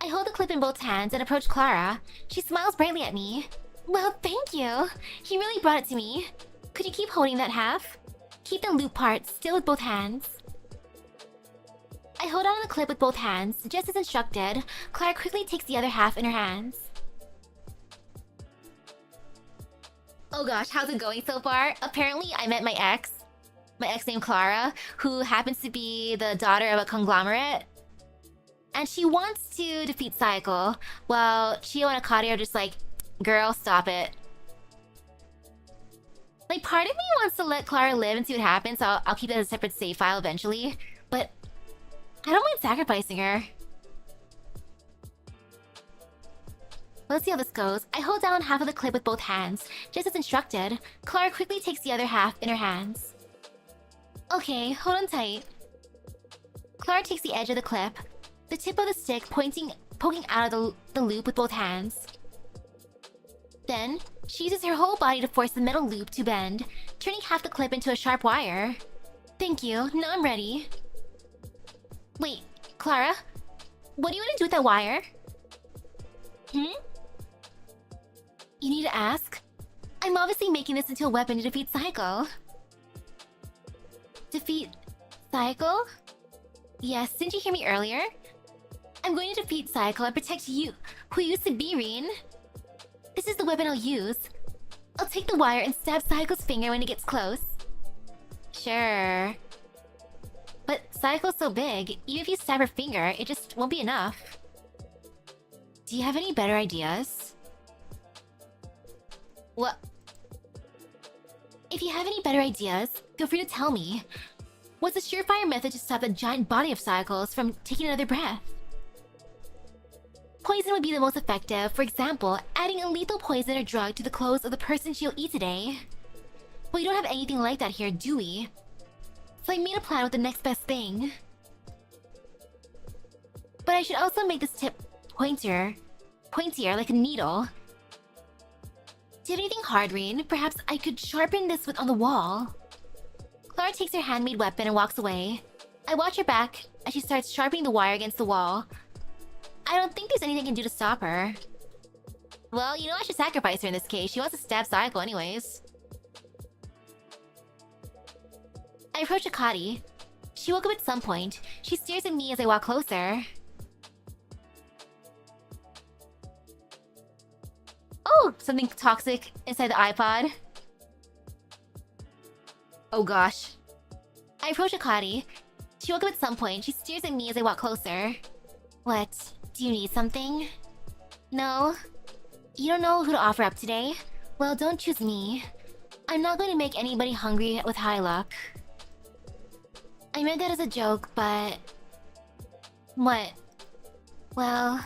I hold the clip in both hands and approach Clara. She smiles brightly at me. Well, thank you. He really brought it to me. Could you keep holding that half? Keep the loop part still with both hands. I hold on to the clip with both hands. Just as instructed, Clara quickly takes the other half in her hands. Oh gosh, how's it going so far? Apparently, I met my ex named Clara, who happens to be the daughter of a conglomerate. And she wants to defeat SAEKO, while Chio and Akari are just like, girl, stop it. Like, part of me wants to let Clara live and see what happens, so I'll keep it as a separate save file eventually. But I don't mind sacrificing her. Let's see how this goes. I hold down half of the clip with both hands, just as instructed. Clara quickly takes the other half in her hands. Okay, hold on tight. Clara takes the edge of the clip, the tip of the stick poking out of the loop with both hands. Then, she uses her whole body to force the metal loop to bend, turning half the clip into a sharp wire. Thank you, now I'm ready. Wait, Clara? What do you want to do with that wire? Hmm? You need to ask? I'm obviously making this into a weapon to defeat SAEKO. Defeat SAEKO? Yes, didn't you hear me earlier? I'm going to defeat SAEKO and protect you, who used to be Rin. This is the weapon I'll use. I'll take the wire and stab SAEKO's finger when it gets close. Sure. But SAEKO's so big, even if you stab her finger, it just won't be enough. Do you have any better ideas? What? If you have any better ideas, feel free to tell me. What's a surefire method to stop the giant body of SAEKO's from taking another breath? Poison would be the most effective, for example, adding a lethal poison or drug to the clothes of the person she'll eat today. But we don't have anything like that here, do we? So I made a plan with the next best thing. But I should also make this tip pointier like a needle. Do you have anything hard, Rin? Perhaps I could sharpen this on the wall. Clara takes her handmade weapon and walks away. I watch her back as she starts sharpening the wire against the wall. I don't think there's anything I can do to stop her. Well, you know I should sacrifice her in this case. She wants to stab SAEKO anyways. I approach Akari. She woke up at some point. She stares at me as I walk closer. Oh, something toxic inside the iPod. Oh gosh. I approach Akari. She woke up at some point. She stares at me as I walk closer. What? Do you need something? No? You don't know who to offer up today? Well, don't choose me. I'm not going to make anybody hungry with high luck. I meant that as a joke, but... What? Well...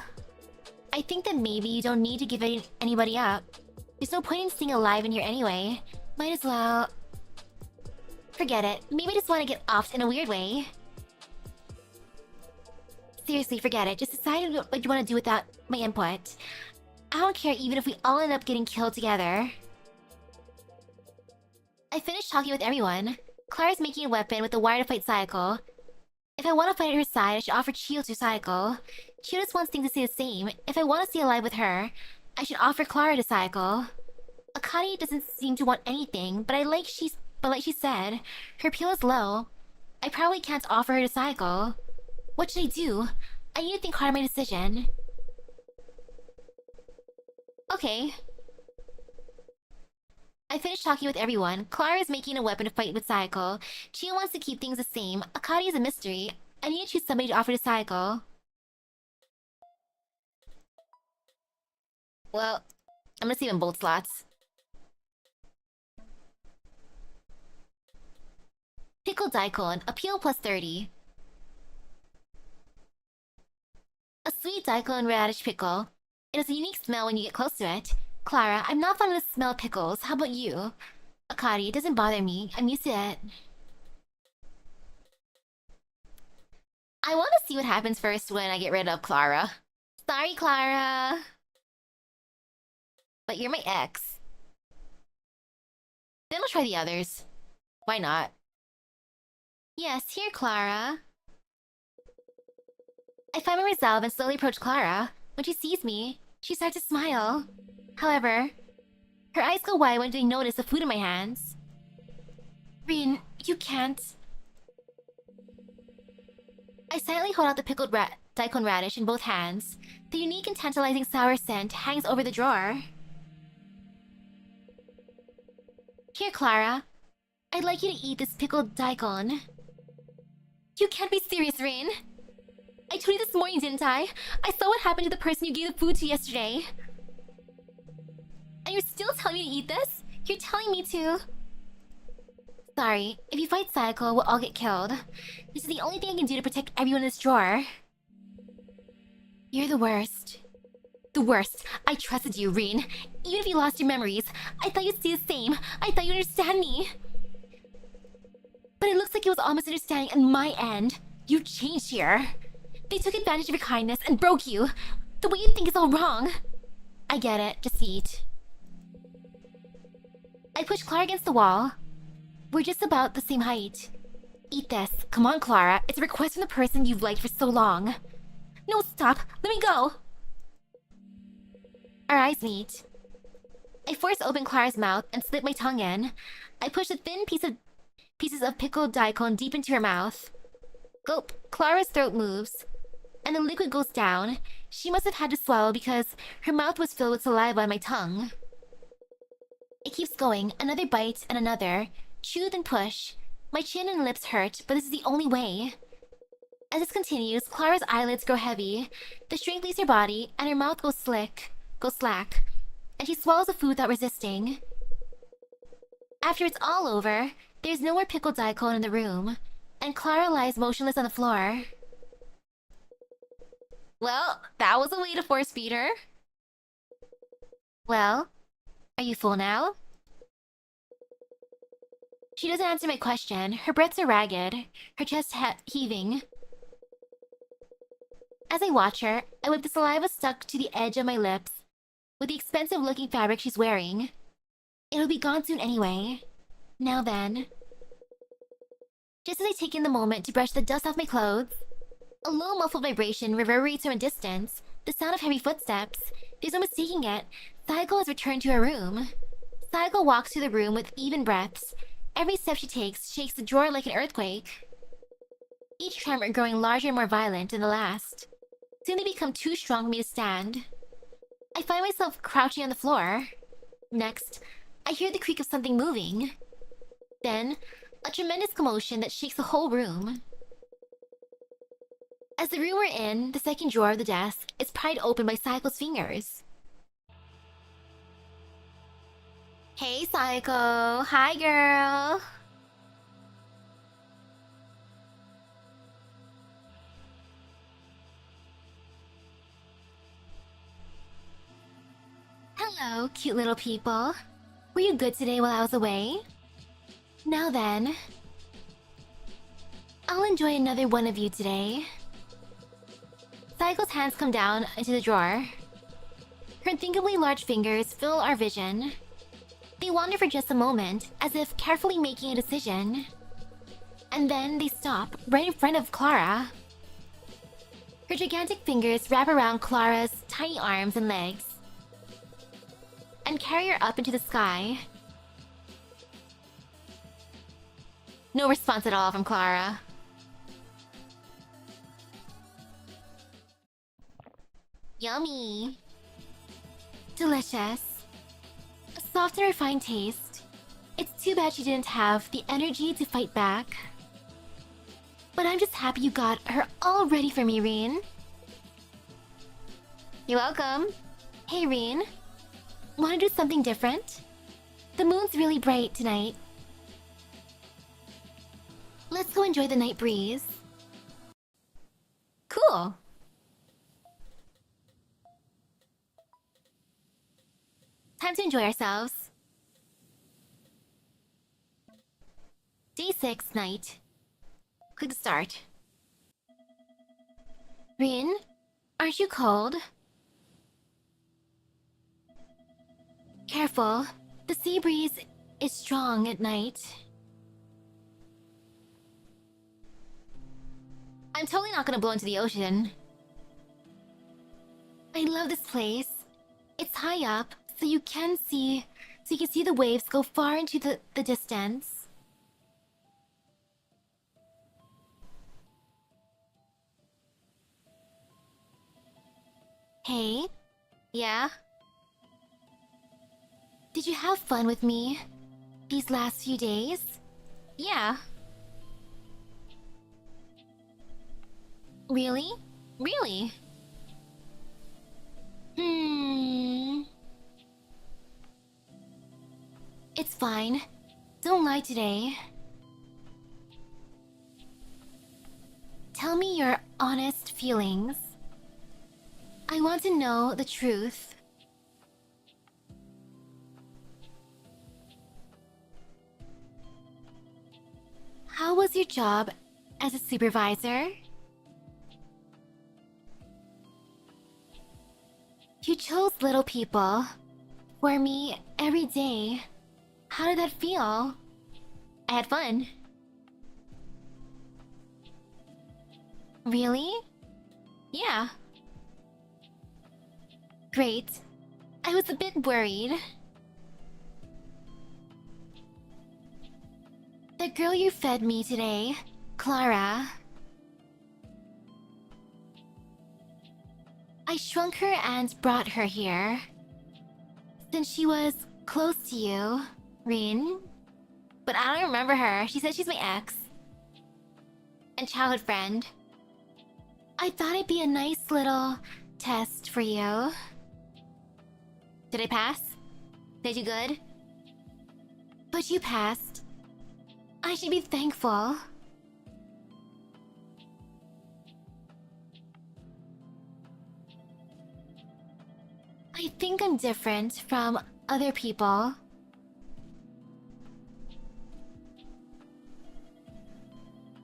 I think that maybe you don't need to give anybody up. There's no point in staying alive in here anyway. Might as well... Forget it. Maybe I just want to get off in a weird way. Seriously, forget it. Just decide what you want to do without my input. I don't care even if we all end up getting killed together. I finished talking with everyone. Clara's making a weapon with the wire to fight SAEKO. If I want to fight at her side, I should offer Chio to SAEKO. Chio just wants things to stay the same. If I want to stay alive with her, I should offer Clara to SAEKO. Akari doesn't seem to want anything, but like she said, her appeal is low. I probably can't offer her to SAEKO. What should I do? I need to think hard on my decision. Okay. I finished talking with everyone. Clara is making a weapon to fight with SAEKO. Chio wants to keep things the same. Akari is a mystery. I need to choose somebody to offer to SAEKO. Well, I'm gonna save in both slots. Pickled daikon, appeal plus 30. A sweet daikon radish pickle. It has a unique smell when you get close to it. Clara, I'm not fond of the smell of pickles. How about you? Akari, it doesn't bother me. I'm used to it. I want to see what happens first when I get rid of Clara. Sorry, Clara. But you're my ex. Then I'll try the others. Why not? Yes, here, Clara. I find my resolve and slowly approach Clara. When she sees me, she starts to smile. However, her eyes go wide when they notice the food in my hands. Rin, you can't... I silently hold out the pickled daikon radish in both hands. The unique and tantalizing sour scent hangs over the drawer. Here, Clara. I'd like you to eat this pickled daikon. You can't be serious, Rin. I told you this morning, didn't I? I saw what happened to the person you gave the food to yesterday. And you're still telling me to eat this? You're telling me to... Sorry, if you fight SAEKO, we'll all get killed. This is the only thing I can do to protect everyone in this drawer. You're the worst. The worst. I trusted you, Rin. Even if you lost your memories, I thought you'd see the same. I thought you'd understand me. But it looks like it was all misunderstanding on my end. You changed here. They took advantage of your kindness and broke you. The way you think is all wrong. I get it. Just eat. I pushed Clara against the wall. We're just about the same height. Eat this. Come on, Clara. It's a request from the person you've liked for so long. No, stop. Let me go. Our eyes meet. I force open Clara's mouth and slip my tongue in. I push the thin pieces of pickled daikon deep into her mouth. Gulp. Clara's throat moves, and the liquid goes down. She must have had to swallow because her mouth was filled with saliva on my tongue. It keeps going, another bite and another. Chew then push. My chin and lips hurt, but this is the only way. As this continues, Clara's eyelids grow heavy. The shrink leaves her body, and her mouth goes slack, and she swallows the food without resisting. After it's all over, there's no more pickled daikon in the room, and Clara lies motionless on the floor. Well, that was a way to force feed her. Well, are you full now? She doesn't answer my question. Her breaths are ragged, her chest heaving. As I watch her, I wipe the saliva stuck to the edge of my lips with the expensive-looking fabric she's wearing. It'll be gone soon anyway. Now then. Just as I take in the moment to brush the dust off my clothes, a low muffled vibration reverberates from a distance, the sound of heavy footsteps. There's no mistaking it. SAEKO has returned to her room. SAEKO walks through the room with even breaths. Every step she takes shakes the drawer like an earthquake. Each tremor growing larger and more violent than the last. Soon they become too strong for me to stand. I find myself crouching on the floor. Next, I hear the creak of something moving. Then, a tremendous commotion that shakes the whole room. As the room we're in, the second drawer of the desk, is pried open by SAEKO's fingers. Hey, SAEKO. Hi, girl. Hello, cute little people. Were you good today while I was away? Now then, I'll enjoy another one of you today. SAEKO's hands come down into the drawer. Her unthinkably large fingers fill our vision. They wander for just a moment, as if carefully making a decision. And then they stop, right in front of Clara. Her gigantic fingers wrap around Clara's tiny arms and legs, and carry her up into the sky. No response at all from Clara. Yummy. Delicious. A soft and refined taste. It's too bad she didn't have the energy to fight back. But I'm just happy you got her all ready for me, Rin. You're welcome. Hey, Rin. Wanna do something different? The moon's really bright tonight. Let's go enjoy the night breeze. Cool. Time to enjoy ourselves. Day 6, night. Click start. Rin, aren't you cold? Careful. The sea breeze is strong at night. I'm totally not gonna blow into the ocean. I love this place. It's high up, so you can see the waves go far into the distance. Hey? Yeah? Did you have fun with me? These last few days? Yeah. Really? Really? It's fine. Don't lie today. Tell me your honest feelings. I want to know the truth. How was your job as a supervisor? You chose little people for me every day. How did that feel? I had fun. Really? Yeah. Great. I was a bit worried. The girl you fed me today, Clara. I shrunk her and brought her here. Since she was close to you, Rin. But I don't remember her. She said she's my ex. And childhood friend. I thought it'd be a nice little test for you. Did I pass? Did you good? But you passed. I should be thankful. I think I'm different from other people.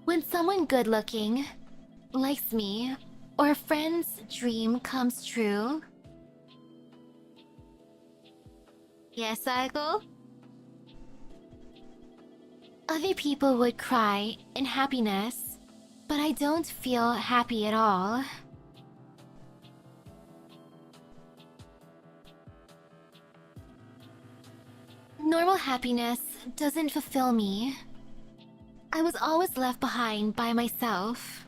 When someone good-looking likes me, or a friend's dream comes true... Yes, SAEKO? Other people would cry in happiness, but I don't feel happy at all. Normal happiness doesn't fulfill me. I was always left behind by myself.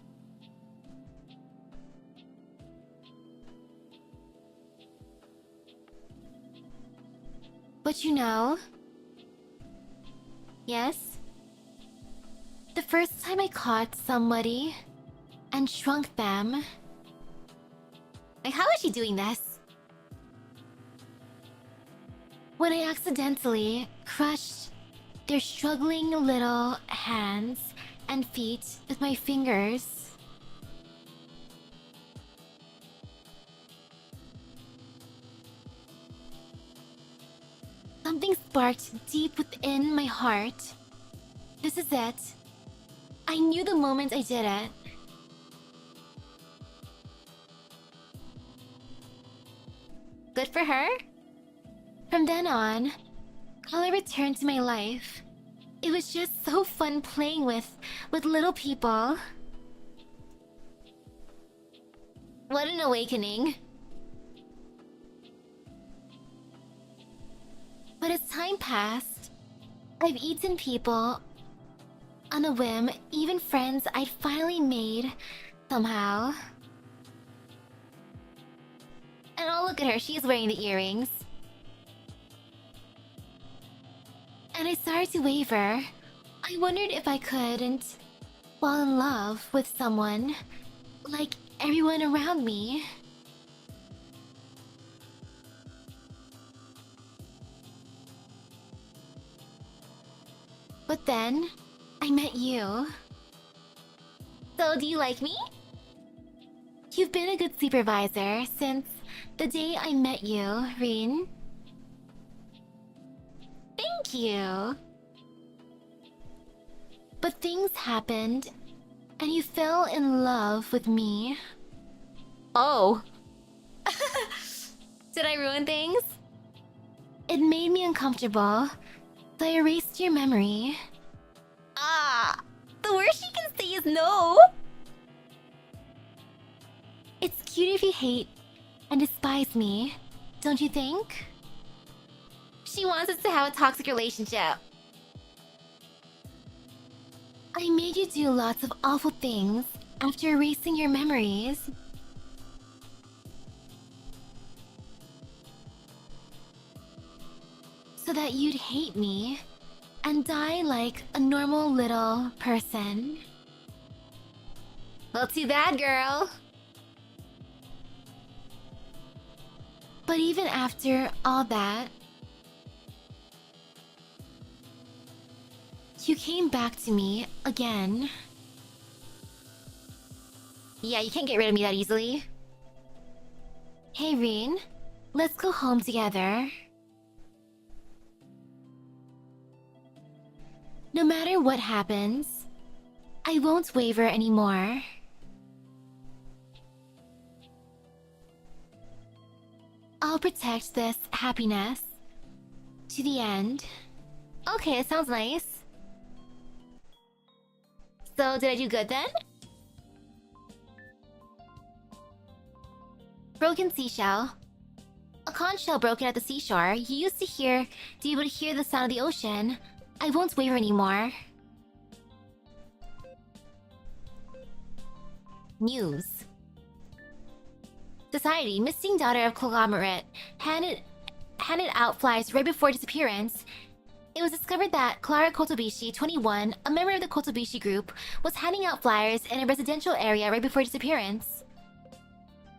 But you know... Yes? The first time I caught somebody and shrunk them... Like, how is she doing this? When I accidentally crushed their struggling little hands and feet with my fingers. Something sparked deep within my heart. This is it. I knew the moment I did it. Good for her? From then on, color returned to my life. It was just so fun playing with little people. What an awakening. But as time passed, I've eaten people on a whim, even friends I'd finally made somehow. And oh, look at her, she's wearing the earrings. And I started to waver. I wondered if I couldn't fall in love with someone like everyone around me. But then, I met you. So, do you like me? You've been a good supervisor since the day I met you, Rin. Thank you. But things happened, and you fell in love with me. Oh. Did I ruin things? It made me uncomfortable, so I erased your memory. Ah, the worst she can say is no. It's cute if you hate and despise me, don't you think? She wants us to have a toxic relationship. I made you do lots of awful things after erasing your memories. So that you'd hate me and die like a normal little person. Well, too bad, girl. But even after all that, you came back to me again. Yeah, you can't get rid of me that easily. Hey, Rin, let's go home together. No matter what happens, I won't waver anymore. I'll protect this happiness to the end. Okay, it sounds nice. So, did I do good then? Broken seashell. A conch shell broken at the seashore. You used to be able to hear the sound of the ocean. I won't waver anymore. News. Society, missing daughter of conglomerate, handed out flyers right before disappearance. It was discovered that Clara Kotobushi, 21, a member of the Kotobushi group, was handing out flyers in a residential area right before disappearance.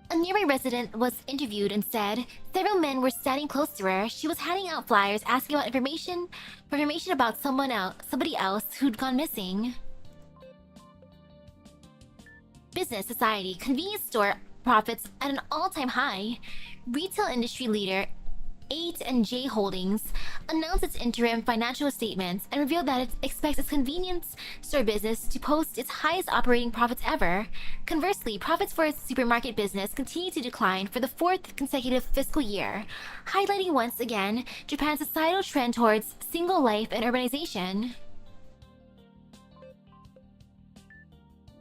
A nearby resident was interviewed and said several men were standing close to her. She was handing out flyers asking about information about somebody else who'd gone missing. Business, society, convenience store profits at an all-time high. Retail industry leader 8&J Holdings announced its interim financial statements and revealed that it expects its convenience store business to post its highest operating profits ever. Conversely, profits for its supermarket business continue to decline for the fourth consecutive fiscal year, highlighting once again Japan's societal trend towards single life and urbanization.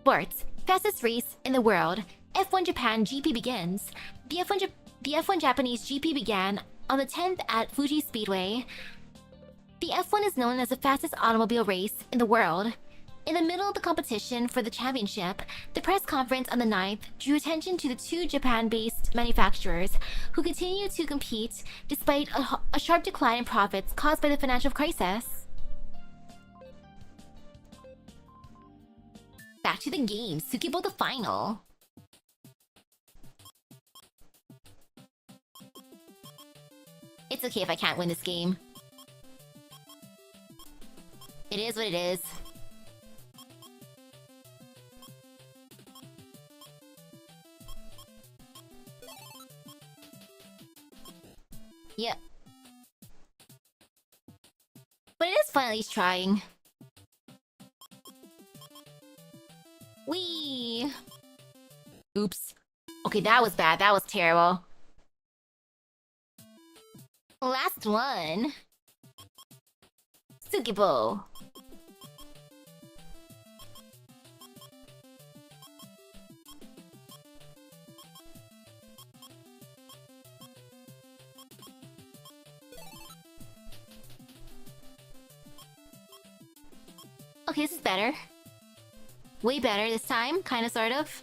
Sports. Fastest race in the world. F1 Japan GP begins. The F1 Japanese GP began on the 10th at Fuji Speedway. The F1 is known as the fastest automobile race in the world. In the middle of the competition for the championship, the press conference on the 9th drew attention to the two Japan-based manufacturers who continue to compete despite a sharp decline in profits caused by the financial crisis. Back to the game, Tsukibo the final. It's okay if I can't win this game. It is what it is. Yep. But it is fun at least trying. Whee! Oops. Okay, that was bad. That was terrible. Last one. Tsukibo. Okay, this is better. Way better this time, kinda, sort of.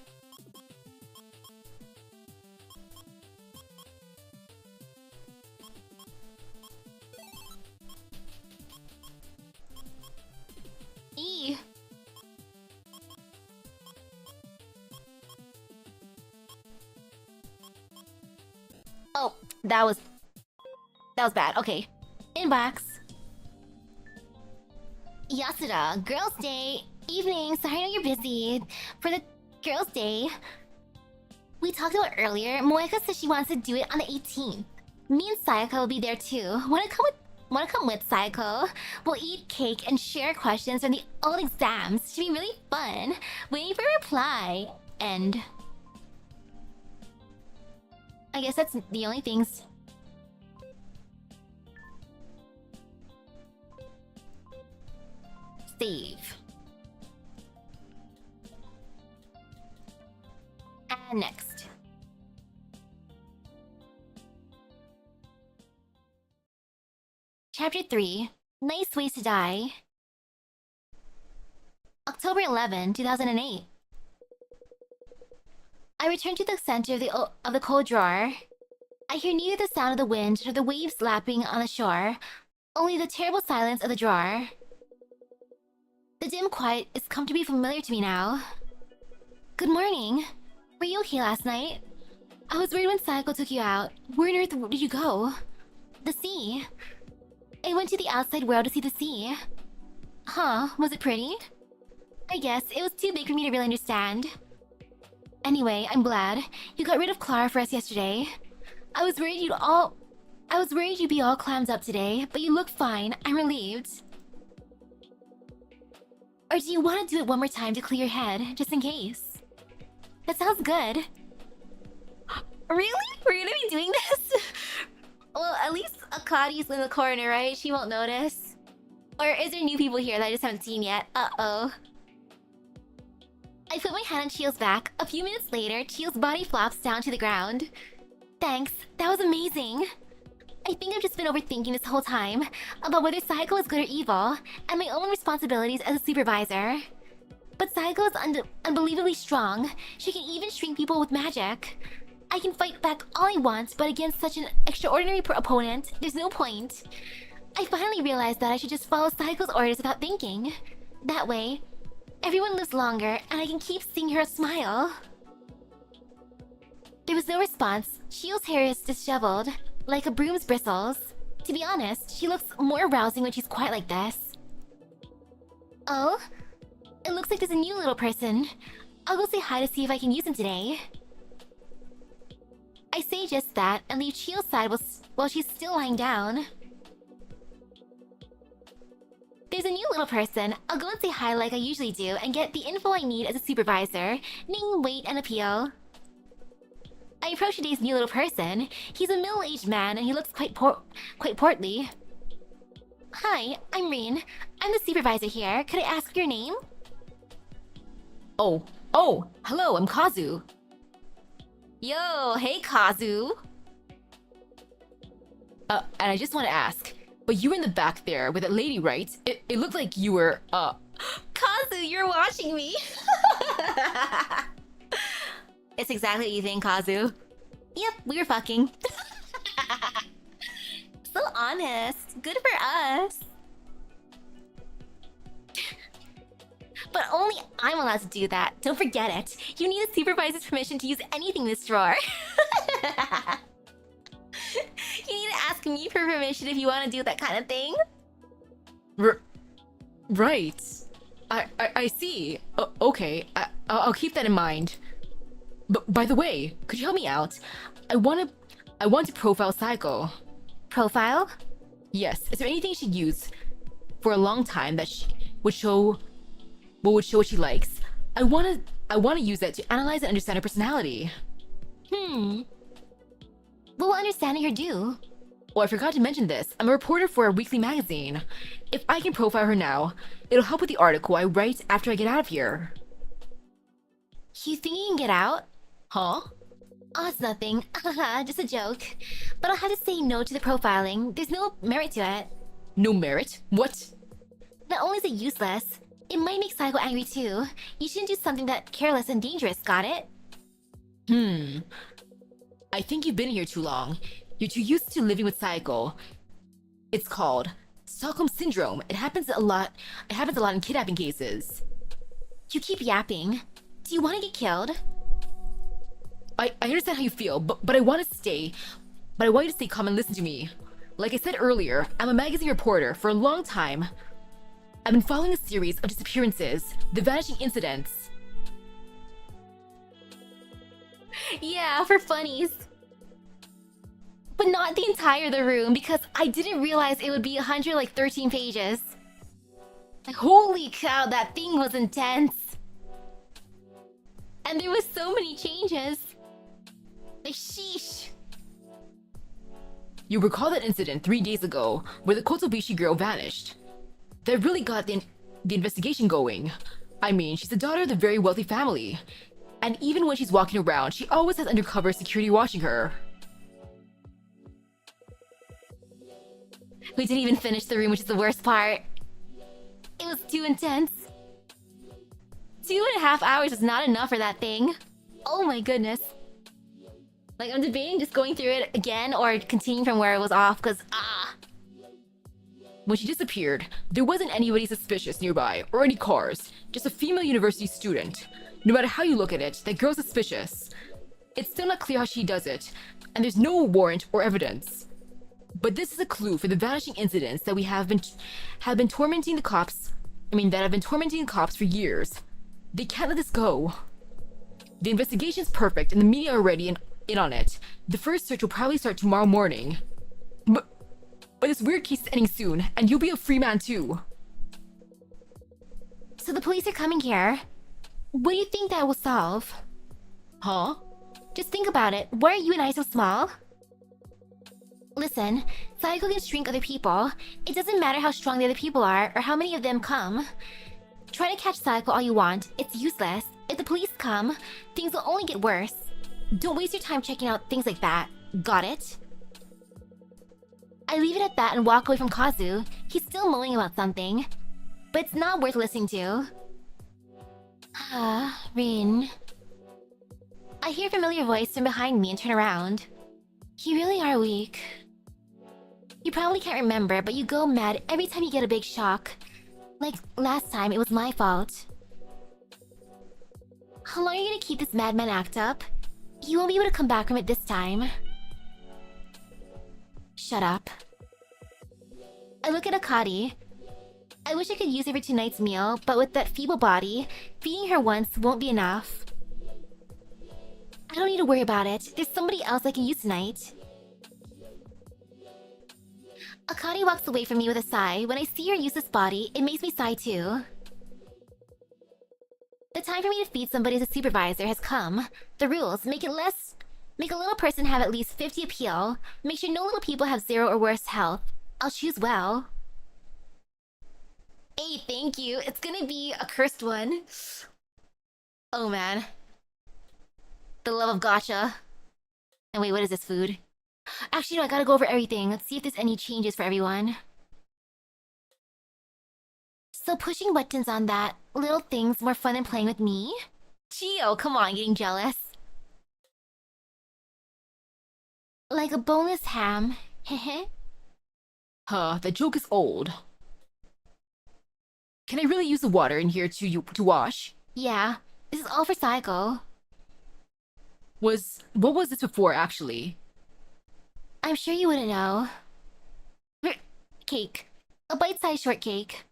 Eee. Oh, that was bad. Okay. Inbox. Yasuda, Girls' Day. Evening, sorry I know you're busy. For the Girls' Day we talked about earlier, Moeka says she wants to do it on the 18th. Me and SAEKO will be there too. Wanna come with SAEKO? We'll eat cake and share questions from the old exams. Should be really fun. Waiting for a reply. And I guess that's the only things. Save. And next. Chapter 3. Nice Ways to Die. October 11, 2008. I return to the center of the cold drawer. I hear neither the sound of the wind nor the waves lapping on the shore. Only the terrible silence of the drawer. The dim quiet is come to be familiar to me now. Good morning. Were you okay last night? I was worried when SAEKO took you out. Where on earth did you go? The sea. I went to the outside world to see the sea. Huh, was it pretty? I guess it was too big for me to really understand. Anyway, I'm glad. You got rid of Clara for us yesterday. I was worried you'd be all clammed up today, but you look fine. I'm relieved. Or do you want to do it one more time to clear your head, just in case? That sounds good. Really? We're gonna be doing this? Well, at least Akari's in the corner, right? She won't notice. Or is there new people here that I just haven't seen yet? Uh-oh. I put my hand on Chio's back. A few minutes later, Chio's body flops down to the ground. Thanks, that was amazing. I think I've just been overthinking this whole time about whether SAEKO is good or evil, and my own responsibilities as a supervisor. But SAEKO is unbelievably strong. She can even shrink people with magic. I can fight back all I want, but against such an extraordinary opponent, there's no point. I finally realized that I should just follow SAEKO's orders without thinking. That way, everyone lives longer, and I can keep seeing her smile. There was no response. Chio's hair is disheveled, like a broom's bristles. To be honest, she looks more arousing when she's quiet like this. Oh? It looks like there's a new little person. I'll go say hi to see if I can use him today. I say just that and leave Chio's side while she's still lying down. There's a new little person. I'll go and say hi like I usually do and get the info I need as a supervisor. Name, weight, and appeal. I approach today's new little person. He's a middle-aged man and he looks quite portly. Hi, I'm Rin. I'm the supervisor here. Could I ask your name? Oh, hello, I'm Kazu. Yo, hey Kazu. And I just want to ask, but you were in the back there with that lady, right? It looked like you were, Kazu, you're watching me! It's exactly what you think, Kazu. Yep, we were fucking. So honest. Good for us. But only I'm allowed to do that. Don't forget it. You need a supervisor's permission to use anything in this drawer. You need to ask me for permission if you want to do that kind of thing. Right. I see. Okay, I'll keep that in mind. But by the way, could you help me out? I want to profile SAEKO. Profile? Yes. Is there anything she'd use for a long time that would show what she likes? I want to use that to analyze and understand her personality. What will understanding her do? Oh, I forgot to mention this. I'm a reporter for a weekly magazine. If I can profile her now, it'll help with the article I write after I get out of here. You think you can get out? Huh? Oh, it's nothing. Just a joke. But I'll have to say no to the profiling. There's no merit to it. No merit? What? Not only is it useless, it might make SAEKO angry too. You shouldn't do something that careless and dangerous, got it? I think you've been here too long. You're too used to living with SAEKO. It's called Stockholm Syndrome. It happens a lot in kidnapping cases. You keep yapping. Do you want to get killed? I understand how you feel, but I want you to stay calm and listen to me. Like I said earlier, I'm a magazine reporter for a long time. I've been following a series of disappearances, the vanishing incidents. Yeah, for funnies. But not the entire the room, because I didn't realize it would be 113 pages. Like, holy cow, that thing was intense. And there was so many changes. Like, sheesh. You recall that incident 3 days ago, where the Kotobushi girl vanished. That really got the investigation going. I mean, she's the daughter of a very wealthy family. And even when she's walking around, she always has undercover security watching her. We didn't even finish the room, which is the worst part. It was too intense. 2.5 hours was not enough for that thing. Oh my goodness. Like, I'm debating just going through it again or continuing from where it was off, because, When she disappeared, there wasn't anybody suspicious nearby or any cars, just a female university student. No matter how you look at it, that girl's suspicious. It's still not clear how she does it, and there's no warrant or evidence. But this is a clue for the vanishing incidents that have been tormenting the cops. That have been tormenting the cops for years. They can't let this go. The investigation's perfect, and the media are already in on it. The first search will probably start tomorrow morning. But this weird case is ending soon, and you'll be a free man too. So the police are coming here. What do you think that will solve? Huh? Just think about it. Why are you and I so small? Listen, SAEKO can shrink other people. It doesn't matter how strong the other people are or how many of them come. Try to catch SAEKO all you want. It's useless. If the police come, things will only get worse. Don't waste your time checking out things like that. Got it? I leave it at that and walk away from Kazu. He's still moaning about something. But it's not worth listening to. Rin. I hear a familiar voice from behind me and turn around. You really are weak. You probably can't remember, but you go mad every time you get a big shock. Like last time, it was my fault. How long are you gonna keep this madman act up? You won't be able to come back from it this time. Shut up. I look at Akari. I wish I could use her for tonight's meal, but with that feeble body, feeding her once won't be enough. I don't need to worry about it. There's somebody else I can use tonight. Akari walks away from me with a sigh. When I see her use this body, it makes me sigh too. The time for me to feed somebody as a supervisor has come. The rules make a little person have at least 50 appeal. Make sure no little people have 0 or worse health. I'll choose well. Hey, thank you. It's gonna be a cursed one. Oh man. The love of gacha. And wait, what is this food? Actually, no, I gotta go over everything. Let's see if there's any changes for everyone. So pushing buttons on that little thing's more fun than playing with me? Chio, come on, getting jealous. Like a boneless ham. Hehe. Huh, that joke is old. Can I really use the water in here to wash? Yeah, this is all for SAEKO. What was this before, actually? I'm sure you wouldn't know. Cake. A bite-sized shortcake.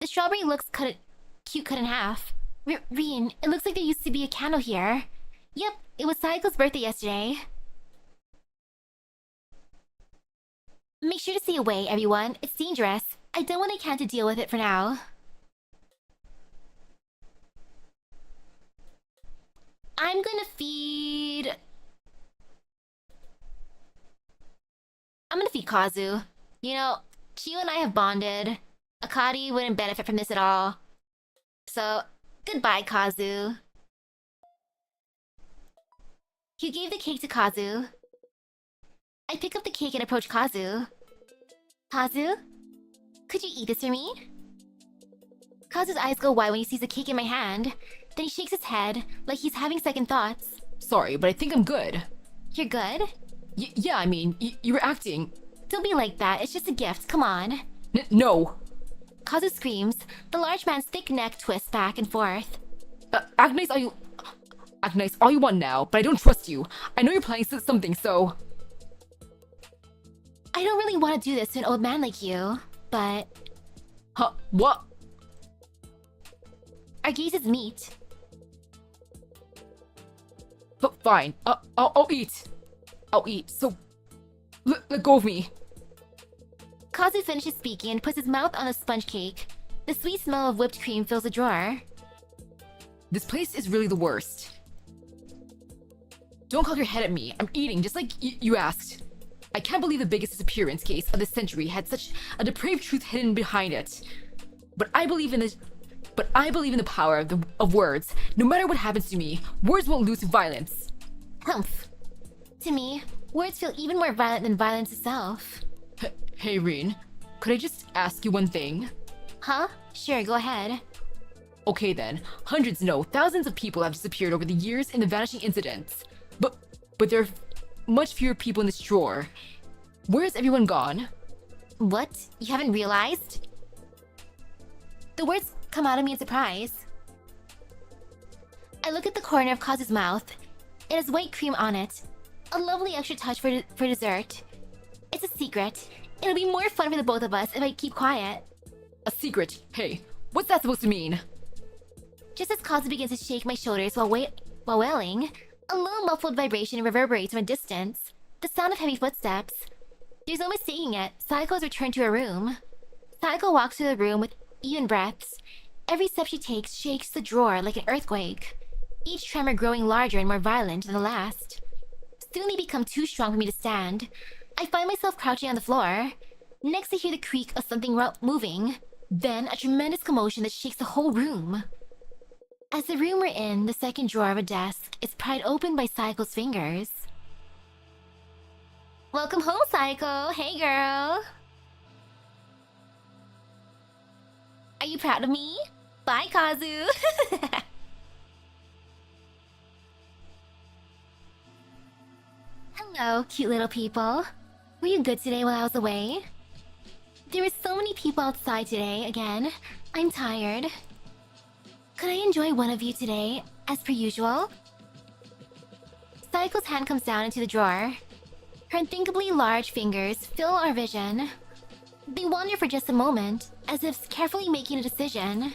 The strawberry looks cute cut in half. Rin, it looks like there used to be a candle here. Yep, it was SAEKO's birthday yesterday. Make sure to stay away, everyone. It's dangerous. I done what I can to deal with it for now. I'm gonna feed Kazu. You know, Chio and I have bonded. Akari wouldn't benefit from this at all. So, goodbye, Kazu. You gave the cake to Kazu. I pick up the cake and approach Kazu. Kazu? Could you eat this for me? Kazu's eyes go wide when he sees the cake in my hand. Then he shakes his head, like he's having second thoughts. Sorry, but I think I'm good. You're good? Yeah, you were acting. Don't be like that, it's just a gift, come on. No. Kazu screams. The large man's thick neck twists back and forth. Act nice all you want now, but I don't trust you. I know you're planning something, so... I don't really want to do this to an old man like you, but... Huh, what? Our gazes meet. But fine, I'll eat. I'll eat, so... Let go of me. Kazu finishes speaking and puts his mouth on the sponge cake. The sweet smell of whipped cream fills the drawer. This place is really the worst. Don't cock your head at me. I'm eating, just like you asked. I can't believe the biggest disappearance case of the century had such a depraved truth hidden behind it. But I believe in the power of words. No matter what happens to me, words won't lose to violence. Humph. To me, words feel even more violent than violence itself. Hey, Rin. Could I just ask you one thing? Huh? Sure, go ahead. Okay then. Hundreds, no, thousands of people have disappeared over the years in the vanishing incidents. But there are much fewer people in this drawer. Where has everyone gone? What? You haven't realized? The words come out of me in surprise. I look at the corner of Kazu's mouth. It has white cream on it. A lovely extra touch for dessert. It's a secret. It'll be more fun for the both of us if I keep quiet. A secret? Hey, what's that supposed to mean? Just as Kazu begins to shake my shoulders while wailing, a low muffled vibration reverberates from a distance. The sound of heavy footsteps. There's no mistaking it. SAEKO has returned to her room. SAEKO walks through the room with even breaths. Every step she takes shakes the drawer like an earthquake, each tremor growing larger and more violent than the last. Soon they become too strong for me to stand. I find myself crouching on the floor. Next I hear the creak of something moving, then a tremendous commotion that shakes the whole room. As the room we're in, the second drawer of a desk is pried open by SAEKO's fingers. Welcome home, SAEKO! Hey, girl! Are you proud of me? Bye, Kazu! Hello, cute little people. Were you good today while I was away? There were so many people outside today, again. I'm tired. Could I enjoy one of you today, as per usual? SAEKO's hand comes down into the drawer. Her unthinkably large fingers fill our vision. They wander for just a moment, as if carefully making a decision.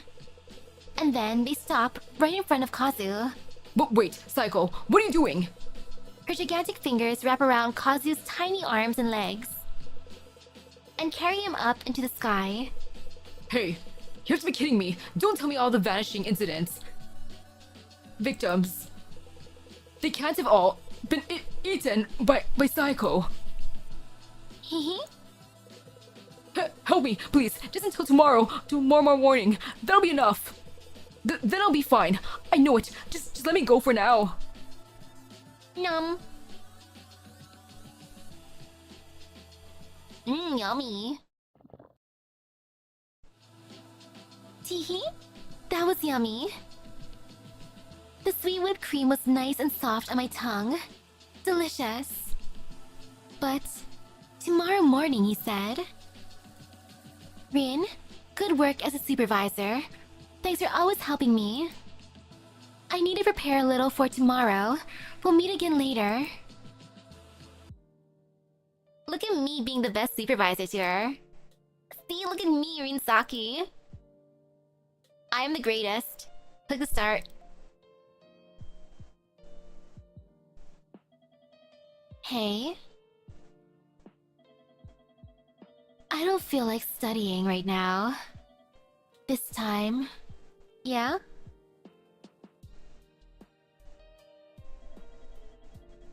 And then they stop right in front of Kazu. But wait, SAEKO, what are you doing? Her gigantic fingers wrap around Kazu's tiny arms and legs and carry him up into the sky. Hey, you have to be kidding me. Don't tell me all the vanishing incidents. Victims. They can't have all been eaten by SAEKO. Hehe. Help me, please. Just until tomorrow morning. That'll be enough. Then I'll be fine. I know it. Just let me go for now. Yum. Yummy. Teehee? That was yummy. The sweet whipped cream was nice and soft on my tongue. Delicious. But tomorrow morning, he said. Rin, good work as a supervisor. Thanks for always helping me. I need to prepare a little for tomorrow. We'll meet again later. Look at me being the best supervisor to her. See, look at me, Rinsaki. I am the greatest. Click the start. Hey. I don't feel like studying right now. This time. Yeah?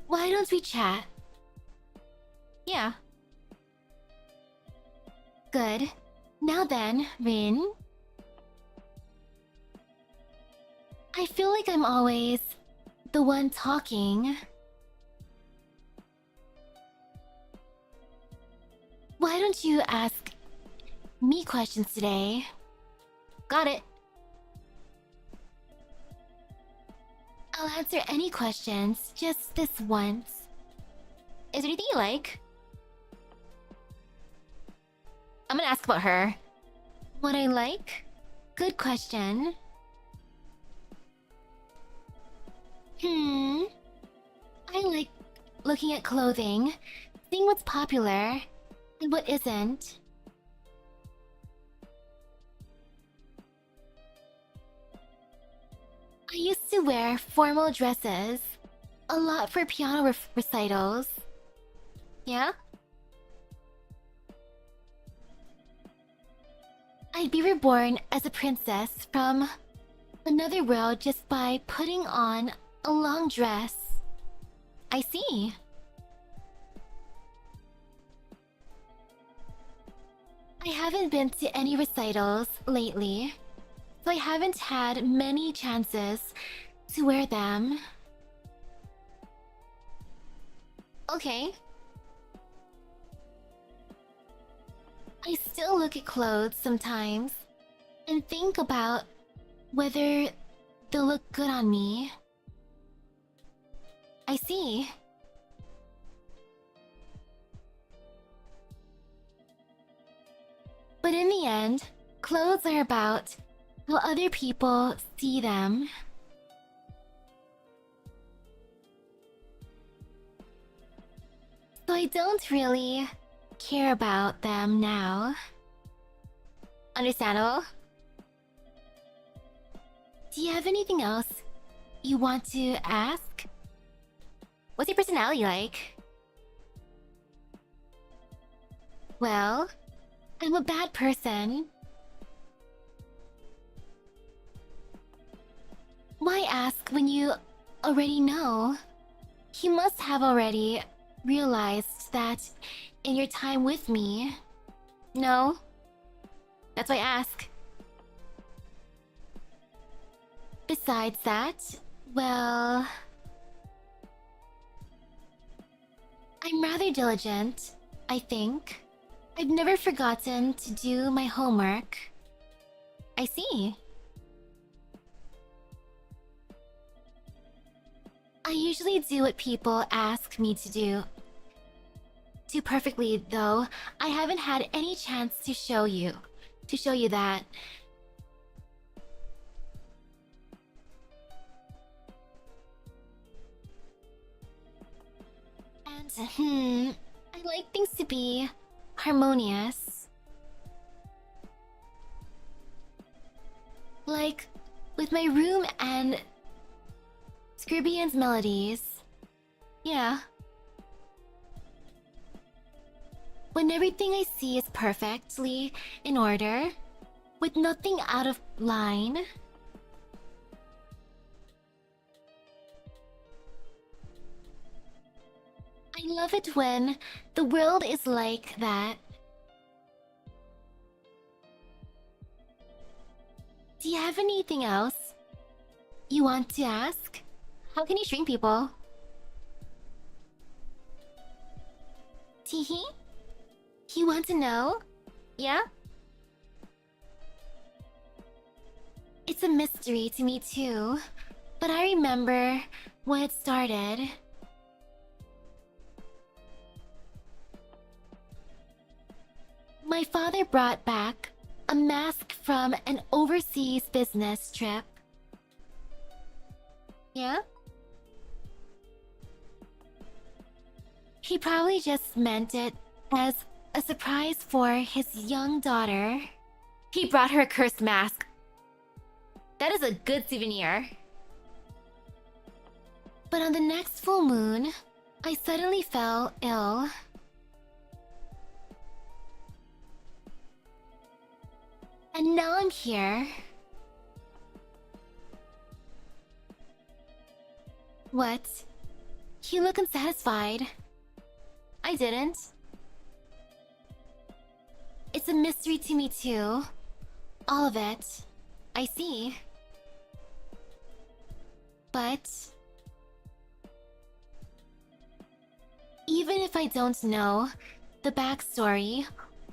Why don't we chat? Yeah. Good. Now then, Rin. I feel like I'm always the one talking. Why don't you ask me questions today? Got it. I'll answer any questions, just this once. Is there anything you like? I'm gonna ask about her. What I like? Good question. I like looking at clothing, seeing what's popular, and what isn't. I used to wear formal dresses, a lot for piano recitals. Yeah? I'd be reborn as a princess from another world just by putting on a long dress. I see. I haven't been to any recitals lately, so I haven't had many chances to wear them. Okay. I still look at clothes sometimes and think about whether they'll look good on me. I see. in the end, clothes are about how other people see them. So I don't really care about them now. Understandable? Do you have anything else you want to ask? What's your personality like? Well, I'm a bad person. Why ask when you already know? You must have already realized that in your time with me. No? That's why I ask. Besides that, well... I'm rather diligent, I think. I've never forgotten to do my homework. I see. I usually do what people ask me to do. Do perfectly, though. I haven't had any chance to show you that. And, I like things to be harmonious. Like, with my room and Scribian's melodies. Yeah. When everything I see is perfectly in order, with nothing out of line. I love it when the world is like that. Do you have anything else you want to ask? How can you shrink people? Teehee? You want to know? Yeah? It's a mystery to me too, but I remember when it started. My father brought back a mask from an overseas business trip. Yeah? He probably just meant it as a surprise for his young daughter. He brought her a cursed mask. That is a good souvenir. But on the next full moon, I suddenly fell ill. And now I'm here. What? You look unsatisfied. I didn't. It's a mystery to me too. All of it. I see. But... even if I don't know the backstory,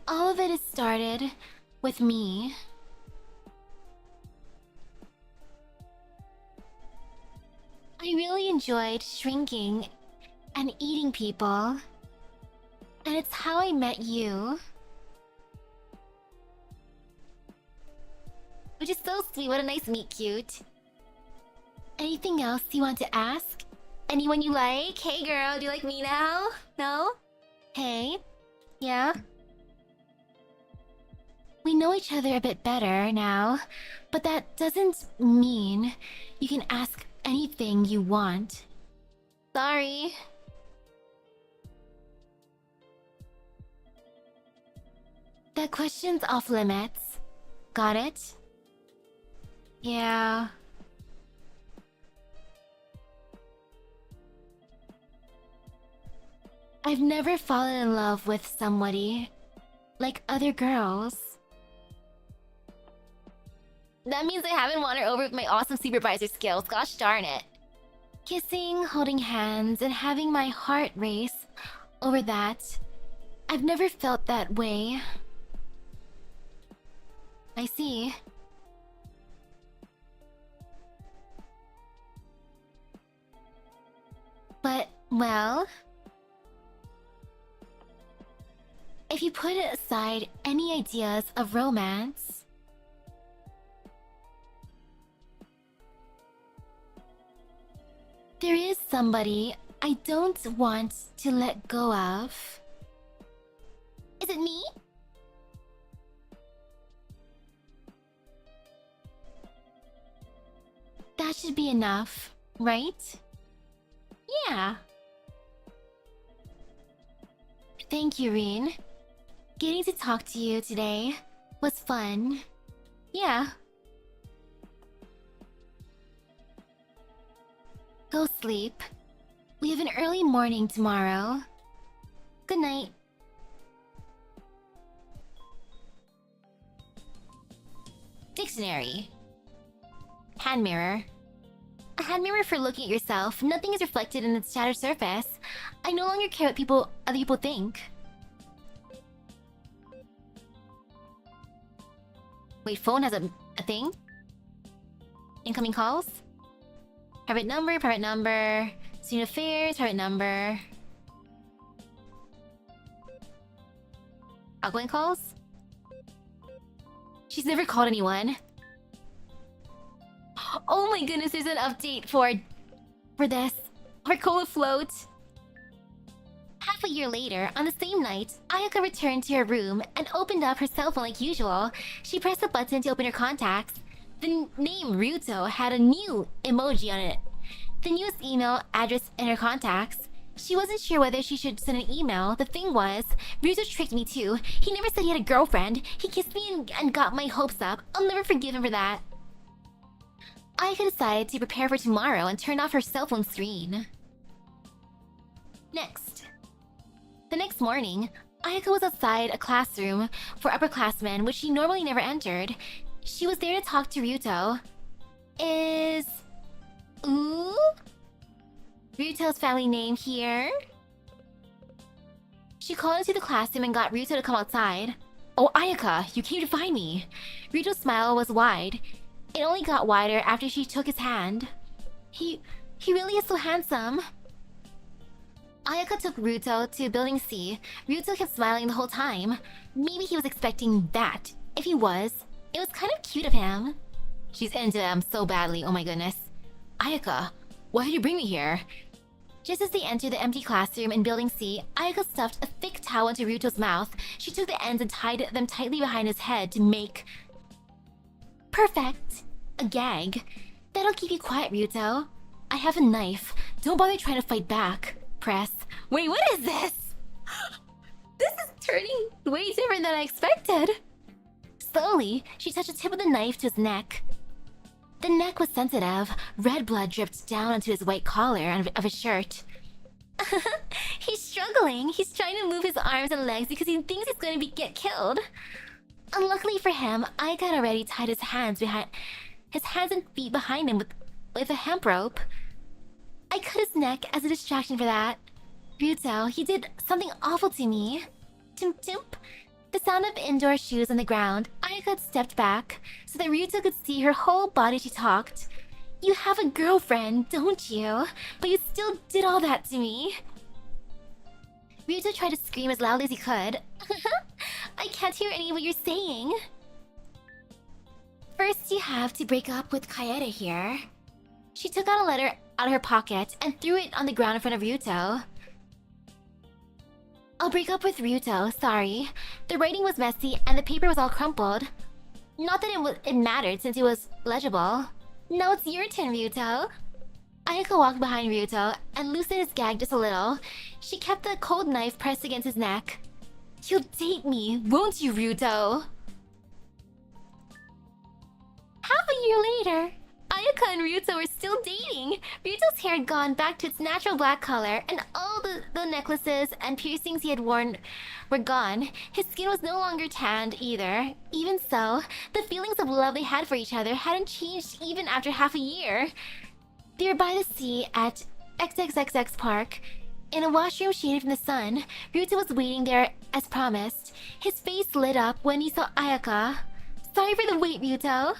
all of it has started with me. I really enjoyed shrinking and eating people. And it's how I met you. Which is so sweet, what a nice meet cute. Anything else you want to ask? Anyone you like? Hey girl, do you like me now? No? Hey? Yeah? We know each other a bit better now, but that doesn't mean you can ask anything you want. Sorry. That question's off limits. Got it? Yeah. I've never fallen in love with somebody like other girls. That means I haven't won her over with my awesome supervisor skills, gosh darn it. Kissing, holding hands, and having my heart race over that. I've never felt that way. I see. But, well... if you put aside any ideas of romance, there is somebody I don't want to let go of. Is it me? That should be enough, right? Yeah. Thank you, Rin. Getting to talk to you today was fun. Yeah. Go sleep. We have an early morning tomorrow. Good night. Dictionary. Hand mirror. A hand mirror for looking at yourself. Nothing is reflected in its shattered surface. I no longer care what other people think. Wait, phone has a thing? Incoming calls? Private number. Student affairs, private number. Outgoing calls? She's never called anyone. Oh my goodness, there's an update for this. Our cola float. Half a year later, on the same night, Ayaka returned to her room and opened up her cell phone like usual. She pressed a button to open her contacts. The name Ryuto had a new emoji on it. The newest email address in her contacts. She wasn't sure whether she should send an email. The thing was, Ryuto tricked me too. He never said he had a girlfriend. He kissed me and got my hopes up. I'll never forgive him for that. Ayaka decided to prepare for tomorrow and turned off her cell phone screen. Next. The next morning, Ayaka was outside a classroom for upperclassmen, which she normally never entered. She was there to talk to Ryuto. Ooh? Ryuto's family name here? She called into the classroom and got Ryuto to come outside. Oh, Ayaka, you came to find me. Ryuto's smile was wide. It only got wider after she took his hand. He really is so handsome. Ayaka took Ryuto to Building C. Ryuto kept smiling the whole time. Maybe he was expecting that. If he was, it was kind of cute of him. She's into him so badly, oh my goodness. Ayaka, why did you bring me here? Just as they entered the empty classroom in Building C, Ayaka stuffed a thick towel into Ryuto's mouth. She took the ends and tied them tightly behind his head to make... perfect! A gag. That'll keep you quiet, Ryuto. I have a knife. Don't bother trying to fight back. Press. Wait, what is this? This is turning way different than I expected. Slowly, she touched the tip of the knife to his neck. The neck was sensitive. Red blood dripped down onto his white collar of his shirt. He's struggling. He's trying to move his arms and legs because he thinks he's going to get killed. Unluckily for him, Ayaka had already tied his hands and feet behind him with a hemp rope. I cut his neck as a distraction for that. Ryuto, he did something awful to me. Timp timp. The sound of indoor shoes on the ground, Ayaka stepped back so that Ryuto could see her whole body. She talked. You have a girlfriend, don't you? But you still did all that to me. Ryuto tried to scream as loudly as he could. I can't hear any of what you're saying. First, you have to break up with Kaede here. She took out a letter out of her pocket and threw it on the ground in front of Ryuto. I'll break up with Ryuto, sorry. The writing was messy and the paper was all crumpled. Not that it mattered since it was legible. Now it's your turn, Ryuto. Ayaka walked behind Ryuto and loosened his gag just a little. She kept the cold knife pressed against his neck. You'll date me, won't you, Ryuto? Half a year later, Ayaka and Ryuto were still dating. Ryuto's hair had gone back to its natural black color, and all the necklaces and piercings he had worn were gone. His skin was no longer tanned either. Even so, the feelings of love they had for each other hadn't changed even after half a year. They were by the sea at XXXX Park. In a washroom shaded from the sun, Ryuto was waiting there as promised. His face lit up when he saw Ayaka. Sorry for the wait, Ryuto.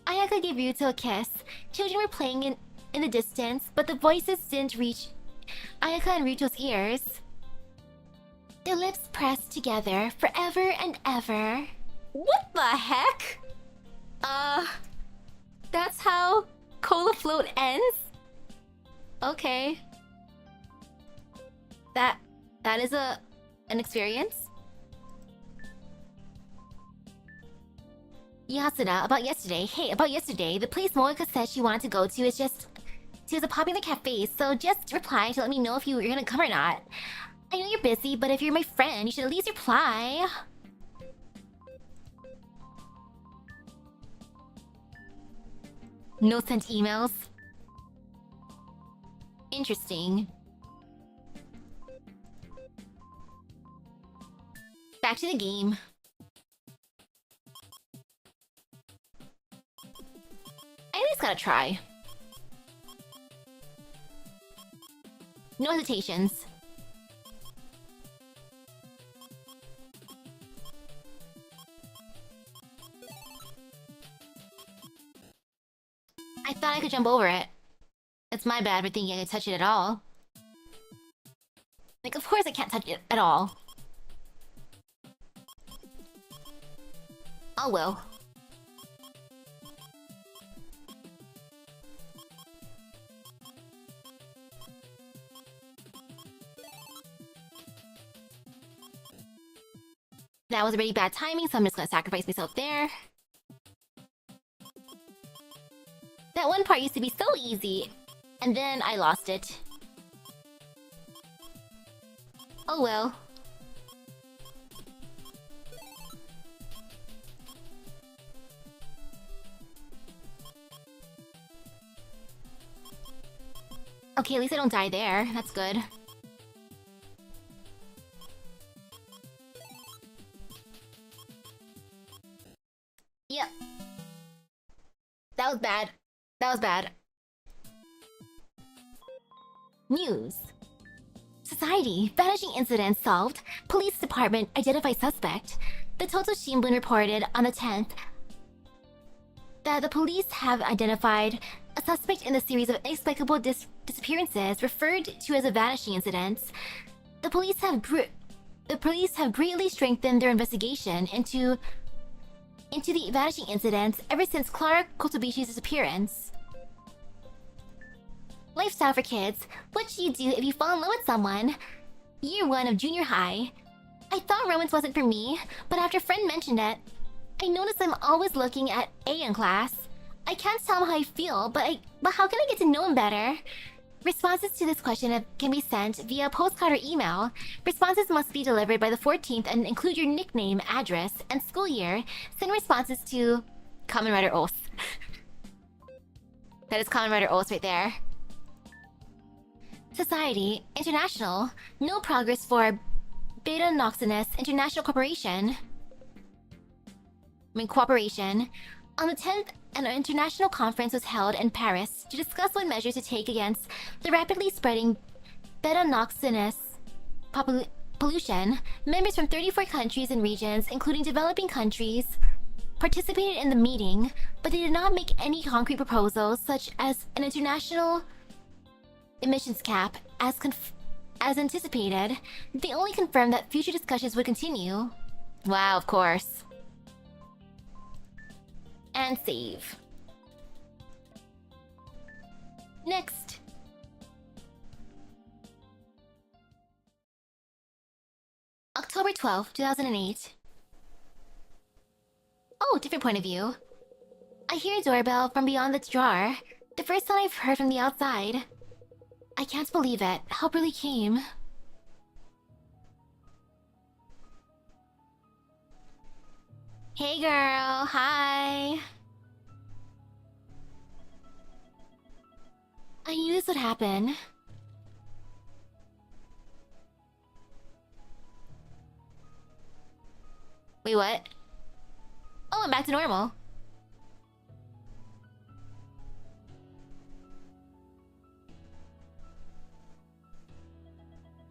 Ayaka gave Ryuto a kiss. Children were playing in the distance, but the voices didn't reach Ayaka and Ryuto's ears. Their lips pressed together forever and ever. What the heck? That's how Cola Float ends? Okay. That is an experience? Yasuda, about yesterday. Hey, about yesterday, the place Moeka said she wanted to go to is just... to a popular cafe, so just reply to let me know if you're gonna come or not. I know you're busy, but if you're my friend, you should at least reply. No sent emails? Interesting. Back to the game. I at least gotta try. No hesitations. I thought I could jump over it. It's my bad for thinking I could touch it at all. Like, of course I can't touch it at all. Oh well. That was really bad timing, so I'm just gonna sacrifice myself there. That one part used to be so easy, and then I lost it. Oh well. Okay, at least I don't die there. That's good. Yep. That was bad. That was bad. News. Society. Vanishing incident solved. Police department identified suspect. The Total Shimbun reported on the 10th that the police have identified a suspect in the series of inexplicable disappearances referred to as a vanishing incidents. The police have greatly strengthened their investigation into the vanishing incidents ever since Clara Kotobishi's disappearance. Lifestyle for kids. What should you do if you fall in love with someone? Year 1 of junior high. I thought romance wasn't for me, but after a friend mentioned it, I noticed I'm always looking at A in class. I can't tell him how I feel, but how can I get to know him better? Responses to this question can be sent via postcard or email. Responses must be delivered by the 14th and include your nickname, address, and school year. Send responses to Kamen Rider Oath. That is Kamen Rider Oath right there. Society, International, no progress for Beta Noxinus International Corporation. Cooperation. On the 10th, an international conference was held in Paris to discuss what measures to take against the rapidly spreading beta-noxinous pollution. Members from 34 countries and regions, including developing countries, participated in the meeting, but they did not make any concrete proposals such as an international emissions cap as anticipated. They only confirmed that future discussions would continue. Wow, of course. And save. Next. October 12th, 2008. Oh, different point of view. I hear a doorbell from beyond the drawer. The first sound I've heard from the outside. I can't believe it. Help really came. Hey girl, hi. I knew this would happen. Wait, what? Oh, I'm back to normal.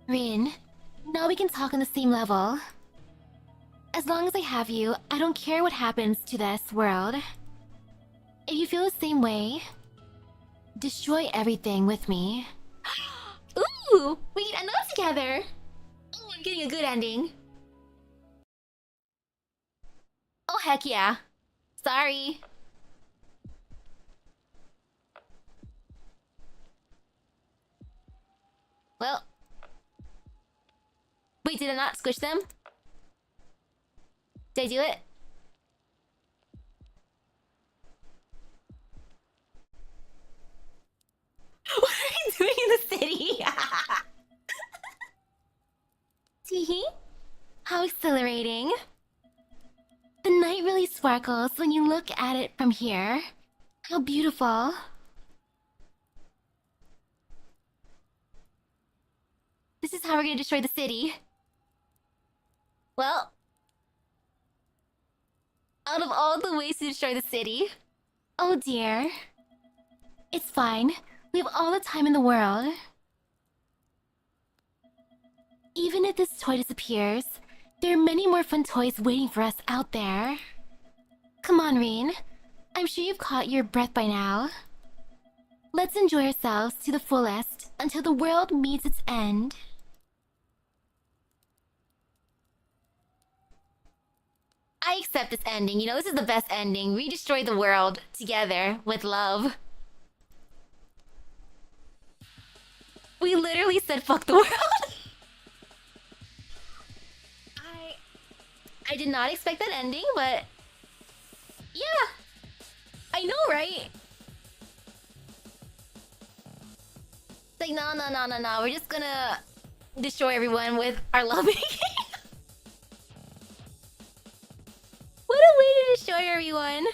Rin, now we can talk on the same level. As long as I have you, I don't care what happens to this world. If you feel the same way, destroy everything with me. Ooh, we can end up together. Oh my I'm getting a good ending. Oh, heck yeah. Sorry. Well. Wait, did I not squish them? Did I do it? What are you doing in the city? Teehee? How exhilarating. The night really sparkles when you look at it from here. How beautiful. This is how we're gonna destroy the city. Well, out of all the ways to destroy the city... Oh dear. It's fine. We have all the time in the world. Even if this toy disappears, there are many more fun toys waiting for us out there. Come on, Rin. I'm sure you've caught your breath by now. Let's enjoy ourselves to the fullest until the world meets its end. I accept this ending. You know, this is the best ending. We destroy the world together with love. We literally said fuck the world. I did not expect that ending, but... yeah. I know, right? It's like, no. We're just gonna destroy everyone with our loving. What a way to destroy everyone!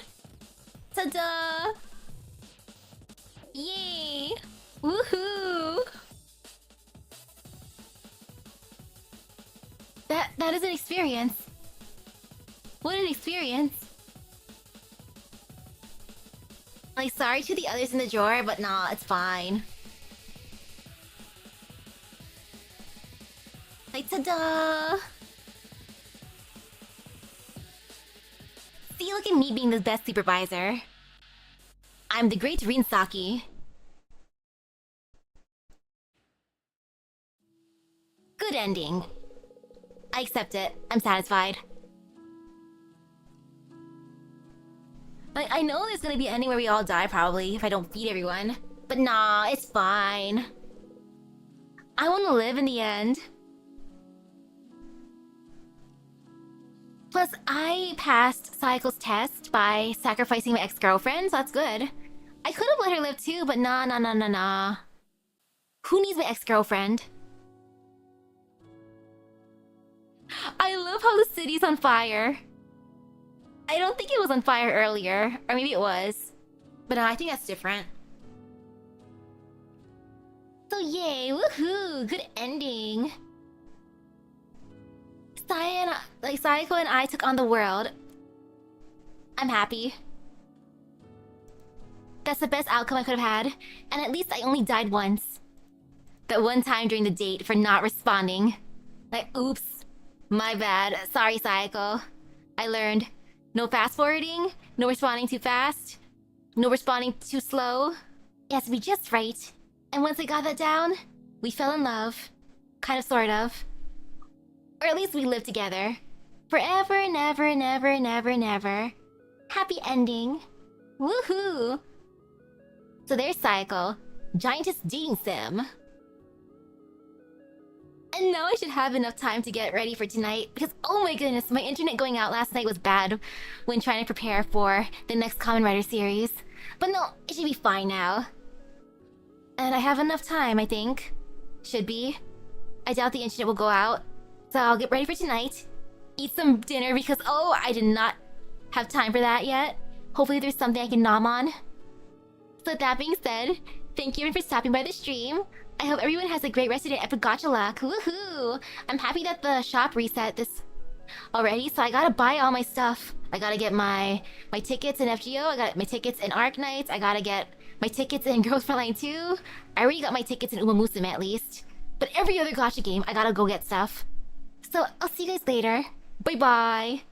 Ta-da! Yay! Woohoo! That is an experience. What an experience! Like, sorry to the others in the drawer, but nah, it's fine. Like, ta-da! See, look at me being the best supervisor. I'm the great Rinsaki. Good ending. I accept it. I'm satisfied. Like, I know there's gonna be an ending where we all die, probably, if I don't feed everyone. But nah, it's fine. I wanna live in the end. Plus, I passed SAEKO's test by sacrificing my ex-girlfriend, so that's good. I could have let her live too, but nah. Who needs my ex-girlfriend? I love how the city's on fire. I don't think it was on fire earlier, or maybe it was. But no, I think that's different. So yay, woohoo, good ending. SAEKO and I took on the world. I'm happy. That's the best outcome I could have had. And at least I only died once. That one time during the date for not responding. Like, oops. My bad. Sorry, SAEKO. I learned. No fast forwarding. No responding too fast. No responding too slow. It has to be just right. And once I got that down, we fell in love. Kind of, sort of. Or at least we lived together. Forever and ever and ever and ever and ever. Happy ending. Woohoo! So there's SAEKO. Giantess dating sim. And now I should have enough time to get ready for tonight. Because, oh my goodness, my internet going out last night was bad when trying to prepare for the next Kamen Rider series. But no, it should be fine now. And I have enough time, I think. Should be. I doubt the internet will go out. So I'll get ready for tonight. Eat some dinner because, oh, I did not have time for that yet. Hopefully there's something I can nom on. So with that being said, thank you for stopping by the stream. I hope everyone has a great rest of the day. Epic gacha luck. Woohoo! I'm happy that the shop reset this already, so I gotta buy all my stuff. I gotta get my tickets in FGO. I got my tickets in Arc Knights. I gotta get my tickets in Girls Frontline 2. I already got my tickets in Uma Musume at least. But every other gacha game, I gotta go get stuff. So I'll see you guys later. Bye bye!